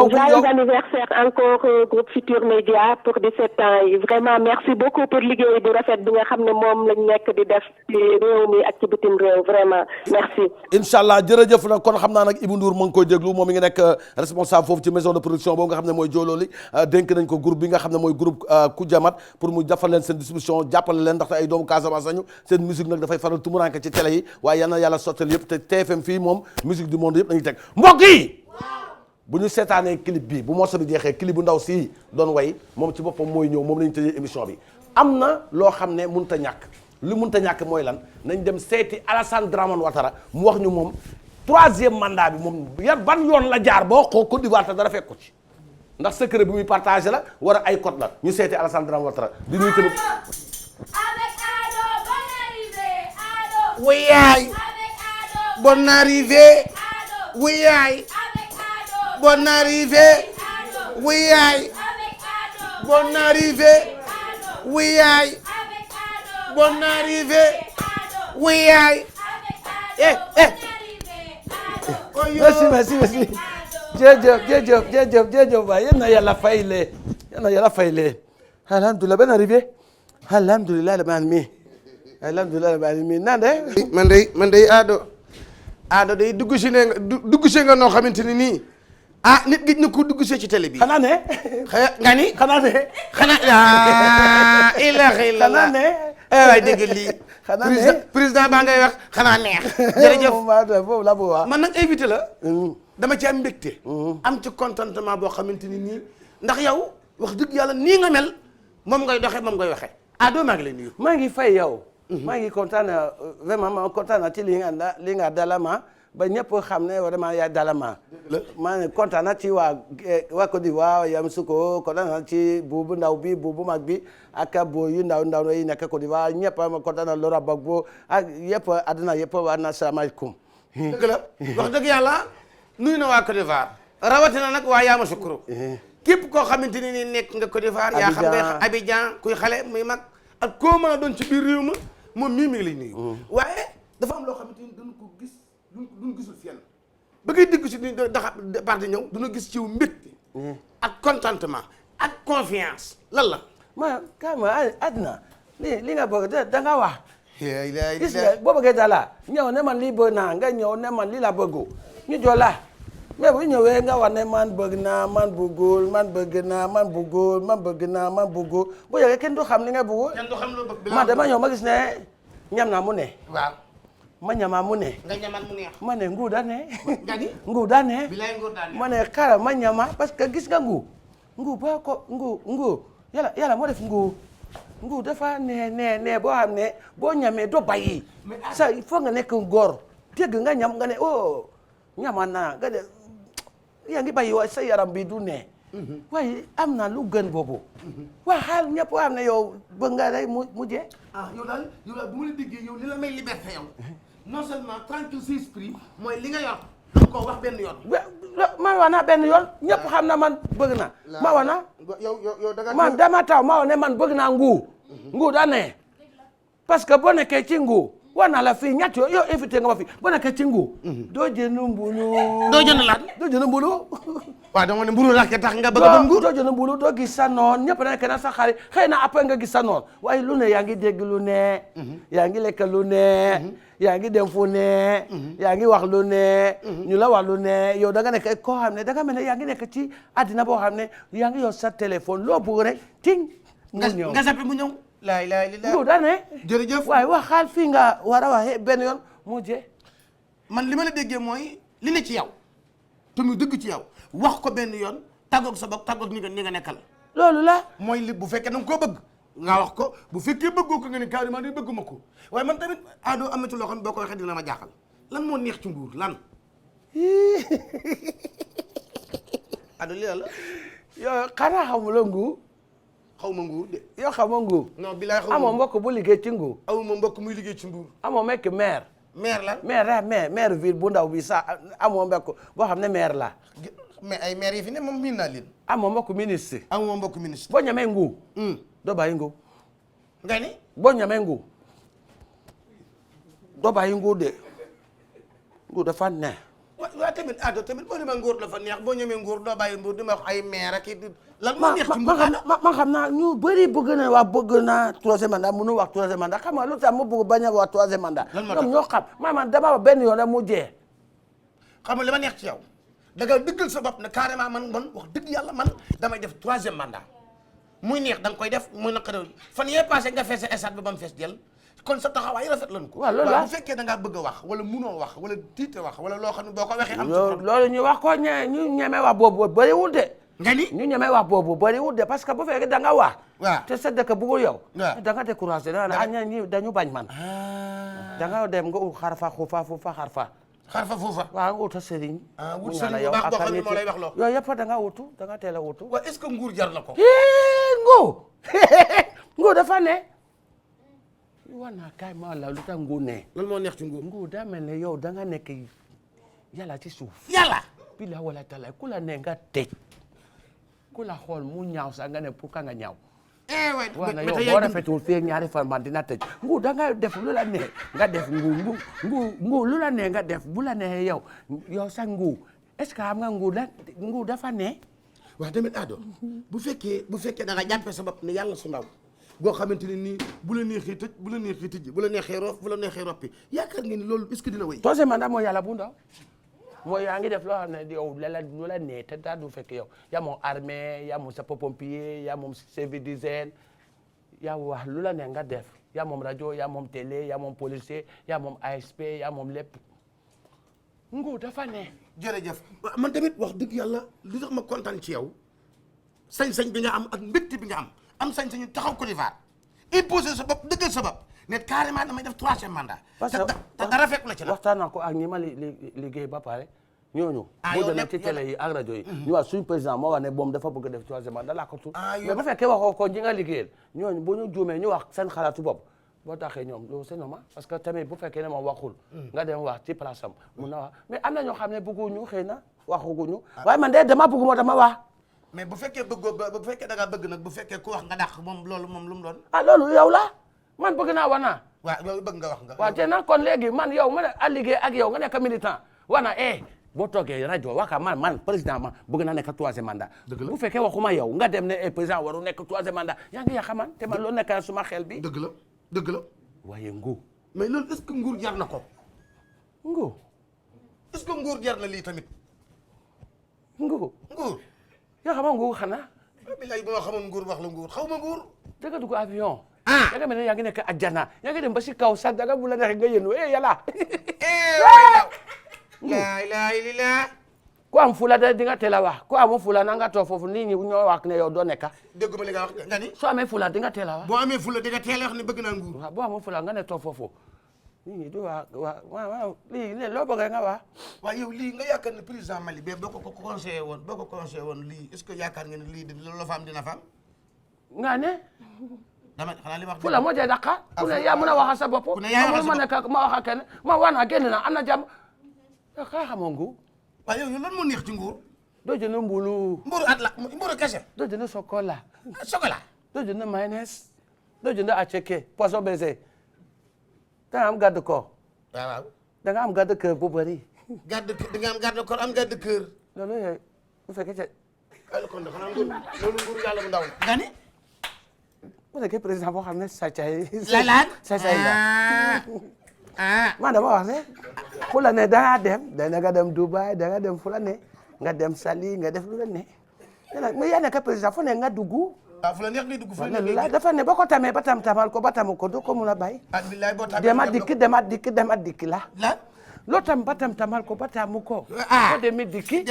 joyeux anniversaire encore groupe Futurs Médias pour 17 ans yi vraiment merci beaucoup pour liggéey bu rafet bi nga xam ne moom lañ nekk di def ci réew mi ak ci bitim réew vraiment merci. incha allah jërëjëf nag kon xam naa nag Ibou Ndour mu ngi koy déglu moom mi ngi nekk responsable foofu ci maison de production boobu nga xam ne mooy Jololi dénk nañ ko groupe bi nga xam ne mooy groupe Ku Jamat pour mu defal leen seen distribution jàppale leen ndaxte ay doomu Casamance lañu seen musique nag dafay faral tumuranke ci télé yi waaye yal na yàlla sottal yëpp te TFM fii moom musique du monde yëpp lañuy teg mbokk yi bu ñu seetaanee clip bi bu morceau bi jeexee clip bu ndaw si doon way moom ci boppam mooy ñëw moom la ñu tëjee émission bi am na loo xam ne mënut a ñàkk li mënut a ñàkk mooy lan nañ dem seeti Alassane Dramane Ouattara mu wax ñu moom 3e mandat bi moom yan ban yoon la jaar boo xoo Côte d'Ivoire te dara fekk ko ci ndax secret bi muy partagé la war a ay code la ñu seeti Alassane Dramane Ouattara di nuyu tamit oui yaay bonne arrivée oui yaay bonne arrivée oui yaay bonne arrivée oui yaay bonne arrivée oui yaay merci jërëjëf waay yal na yàlla fay leen alhamdulilah benn arrivé alhamdulilah rabbil alamin nan de man day aado day dugg si nga noo xamante ni nii nit gi ñu ko dugg see ci télé bi xanaa ne nga ni xanaa ilaha illallah waay dégg lii président baa ngay wax xanaa neex jërëjëf foofu la bu wax man nag invité la dama ci am mbégte am ci contentement boo xamante ni nii ndax yow wax dëgg yàlla nii nga mel moom ngay doxee moom ngay waxee Ado maa ngi lay nuyu maa ngi fay yow maa ngi kontaan vraiment ma kontaan ci li nga dalama ba ñëpp xam ne vraiment yaa dalama maa ngi kontaan ci waa Côte d'Ivoire Yamoussoukro kontaan ci buubu ndaw bi buubu mag bi ak boo yu ndaw yi nekk Côte d'Ivoire ñëpp ma kontaan Laurent Gbagbo ak yëpp àdduna yëpp waa na salaamaaleykum dëgg la wax dëgg yàlla nuyu na waa Côte d'Ivoire rawatina nag waa Yamoussoukro képp koo xamante ni nekk nga Côte d'Ivoire yaa xam nga Abidjan kuy xale muy mag ak koo mën a doon ci biir réew ma moom mii mi ngi lay nuyu waaye dafa am loo xamante ni dañu ko gis duñu gisul fenn ba ngay dégg si part di ñëw duñu gis ci mbégte ak contentement ak confiance lan la ma àddina li nga bëgg da nga wax gis nga boo bëggee dala ñëw ne man lii bëgg naa nga ñëw ne man lii la bëggu ñu jox la mais bu ñëwee nga wax ne man bëgg naa man bëggul man bëgg naa man bëggul man bëgg naa man bëggul bu yëgee kenn du xam li nga bëggu kenn du xam loo bëgg ma dama ñëw ma gis ne ñam naa mu ne waaw ma ñamaa mu ne nga ñamal mu neex ma ne nguu da ne gadi nguu da ne bilaay nguu da ne ma ne xaaral ma ñama parce que gis nga nguu ba ko nguu yàlla moo def nguu dafa ne boo xam ne boo ñamee doo bàyyi ça il faut nga nekk góor dégg nga ñam nga ne oh ñama naa nga ne yaa ngi bàyyi waaye sa yaram bi du ne waaye am na lu gën boobu waa xaal ñëpp am ne yow bëgg nga rek mujjee yow daal bu ma la déggee yow li la may liberté yow non seulement tranquille sa esprit mooy li nga yor danga koo wax benn yoon ma wax na benn yoon ñëpp xam na man bëgg na ma wax na yow da nga man dama taw ma wax ne man bëgg naa nguu da ne parce que boo nekkee ci nguu war naa la fii ñett yow invité nga ma fii boo nekkee ci nguu doo jënd mbulu doo jënd laat doo jënd mbulu waaw dama ne mbulu rek tax nga bëgg a doo jënd mbulu doo gis sa noon ñëpp nekk na sa xarit xëy na après nga gis sa noon waaye lu ne yaa ngi dégg lu ne yaa ngi lekk lu ne yaa ngi dem fu ne yaa ngi wax lu ne ñu la wax lu ne yow da nga nekk koo xam ne da nga mel ne yaa ngi nekk ci àddina boo xam ne yaa ngi yor sa téléphone loo bëgg rek ting mu ñëw nga zappi mu ñëw laa ilaaha illallaah nguu da ne jërëjëf waaye waxaal fii nga war a waxee benn yoon mu jee man li ma la déggee mooy li ne ci yow te mu dëgg ci yow wax ko benn yoon tàggoog sa bopp tàggoog ñi nga nekkal loolu la mooy li bu fekkee da nga koo bëgg nga wax ko bu fekkee bëggoo ko nga ne carrément ni bëgguma ko waaye man tamit Ado am na ci loo xam ne boo ko waxee dina ma jaaxal lan moo neex ci nguur lan Ado li la yow xanaa xamuloo nguur xaw ma nguur de yow xamoo nguur non bilaay xaw ma amoo mbokk bu liggéey ci nguur aw ma mbokk muy liggéey ci nguur amoo mekk maire maire la maire ville bu ndaw bi sax amoo mbokk boo xam ne maire la mais ay maire yi fi ne moom miin naa leen amoo mbokk ministre amoo mbokk ministre boo ñamee nguur doo bàyyi nguur nga ni boo ñamee nguur doo bàyyi nguur de nguur dafa neex waaw tamit Ado tamit boo demee nguur dafa neex boo ñamee nguur doo bàyyi nguur di ma wax ay maire ak lan moo neex ci nguur ma xam naa ñu bëri bëgg na wax bëgg naa troisième mandat mënu wax troisième mandat xam nga lu tax mu bëgg bañ a wax troisième mandat ñoom ñoo xam man dama wax benn yoon rek mu jee xam nga li ma neex ci yow da nga dëggal sa bopp ne carrément man wax dëgg yàlla man damay def troisième mandat muy neex da nga koy def muy naqare fan yee passé nga fees stade bi ba mu fees jël kon sa taxawaay rafet lañu ko. waaw loolu la bu fekkee da ngaa bëgg a wax wala munoo wax wala tiite wax wala loo xam ne boo ko waxee. am loolu ñu wax ko ñu ñeme wax boobu bëriwul de. nga ni ñu ñeme wax boobu bëriwul de parce que bu fekkee da nga wax. waaw te sa dëkk bëggul yow. waaw da nga découragé da nga ne ñi dañu bañ man. da nga dem nga ut xarfa xuufa fuufa xarfa. xarfa fuufa. waaw nga ut a sëriñ. wut sëriñ bu baax boo xam ne moo lay wax loo. yooyu yëpp da nga wutu da nga teel a wutu. waaw est-ce que nguur jar na ko. nguur nguur dafa ne. wana kay ma la lu tax nguur ne lan moo neex ci nguur nguur daa mel ne yow da nga nekk yàlla ci suuf yàlla bila wala tala ku la ne nga tëj ku la xool mu ñaaw sax nga ne pour ka nga ñaaw wala yow boo rafetul fii ñaari fan man dina tëj nguur da nga def lu la ne nga def nguur lu la ne nga def bu la ne yow sax nguur est-ce que xam nga nguur dafa ne waaw tamit Ado bu fekkee da nga jàppee sa bopp ne yàlla su ndaw boo xamante ne nii bu la neexee tëj bu la neexee tëj bu la neexee roof bu la neexee roppi yaakaar ngeen ni loolu est-ce que dina wéy troisième mandat mooy yàlla bu ndaw mooy yaa ngi def loo xam ne yow lu la nee te daa du fekk yow yaa moom armée yaa moom sapeur-pompier yaa moom service d'hygiène yaa wax lu la ne nga def yaa moom rajo yaa moom télé yaa moom policier yaa moom ASP yaa moom lépp nguur dafa ne jërëjëf man tamit wax dëgg yàlla li tax ma kontaan ci yow sañ-sañ bi nga am ak mbégte bi nga am sañ-sañu taxaw Côte d'Ivoire imposer sa bopp dëggal sa bopp ne carrément damay def troisième mandat. parce que te dara fekk la ci la. waxtaan naa ko ak ñi ma liggéey ba pare ñooñu. boo demee ci télé yi ak rajo yi. ñu wax suñu président moo wax ne moom dafa bëgg def troisième mandat laa ko tudd. mais bu fekkee waxoo ko ñi nga liggéeyal ñooñu bu ñu juumee ñu wax seen xalaatu bopp boo taxee ñoom loolu c'est normal parce que tamit bu fekkee ne moom waxul. nga dem wax ci place am mun na wax mais am na ñoo xam ne bëgguñu xëy na waxuguñu. waaye man de dama bëgg moo dama wax. mais bu fekkee bëggoo bu fekkee da ngaa bëgg nag bu fekkee ku wax nga dàq moom loolu moom lu mu doon. ah loolu yow la man bëgg naa wana. waaw loolu bëgg nga wax nga. waaw te nag kon léegi man yow ma ne a liggéey ak yow nga nekk militant wana boo toogee rajo waka man président ma bëgg naa nekk troisième mandat. bu fekkee waxuma yow nga dem ne président waru nekk troisième mandat yaa ngi yàq man te man loolu nekk suma xel bi. dëgg la. waaye nguur. mais loolu est-ce que nguur jar na ko. nguur. est-ce que nguur jar na lii tamit. nguur. yaa xam nguur xanaa. bilaay bu ma xamoon nguur wax la nguur xaw ma nguur. da nga dugg avion. yaa ngi mel ne yaa ngi nekk àjjana yaa ngi dem ba si kaw sax da nga bu la neexee nga yéenu yàlla. laa ilaaha illallaah. ku am fula de di nga teel a wax ku amoo fula na nga toog foofu nit ñi ñoo wax ne yow doo nekka. dégguma li nga wax nga ni. soo amee fula di nga teel a wax. boo amee fula di nga teel a wax ne bëgg naa nguur. waaw boo amoo fula nga ne toog foofu nit ñi du wax waaw lii loo bëgg nga wax. waaw yow lii nga yaakaar ne président Mali bee boo ko conseillé woon lii est-ce que yaakaar nga ne lii loolu la fa am dina fa am. nga ne. dama xanaa li wax fula moo jee daqa ku ne yaa mën a wax sa bopp. ku ne yaa wax sa bopp ma wax ak kenn ma wax naa génn na am na jàmm. xaa xamoo nguur. waaw yow lan moo neex ci nguur. doo jënd mbulu. mburu kese. doo jënd chocolat. chocolat. doo jënd mayonnaise. doo jënd aceke poisson baiser. da nga am garde corps. waaw. da nga am garde cœur bu bëri. da nga am garde corps am garde cœur. loolu yooyu bu fekkee ca. aywa kon de xanaa nguur loolu nguur yàlla bu ndaw la. nga ni. bu fekkee président boo xam ne sàccaay. sàccaay la. man dama wax ne fu la ne da ngaa dem nga dem Dubai da nga dem fu la ne nga dem Saly nga def lu la ne mais yaa nekk président fu ne nga dugg. ah fu la neex ngay dugg fu la neex dafa ne boo ko tamee ba tamal ko ba tamu ko doo ko mun a bàyyi. ah billaay boo tamee dema dikki la. la loo tam ba tamal ko ba tamu ko. ah boo demee dikki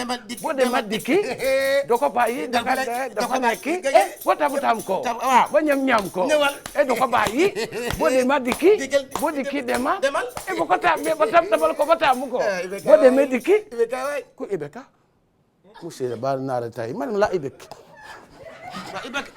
doo ko bàyyi dafa nekki boo tam ko. waaw ba ñam ko. ñëwal doo ko bàyyi boo demee dikki dema. boo ko tamee ba tamal ko ba tamu ko. boo demee dikki ku Ibeka. monsieur Ba naara tay man la Ibeka. Ibeka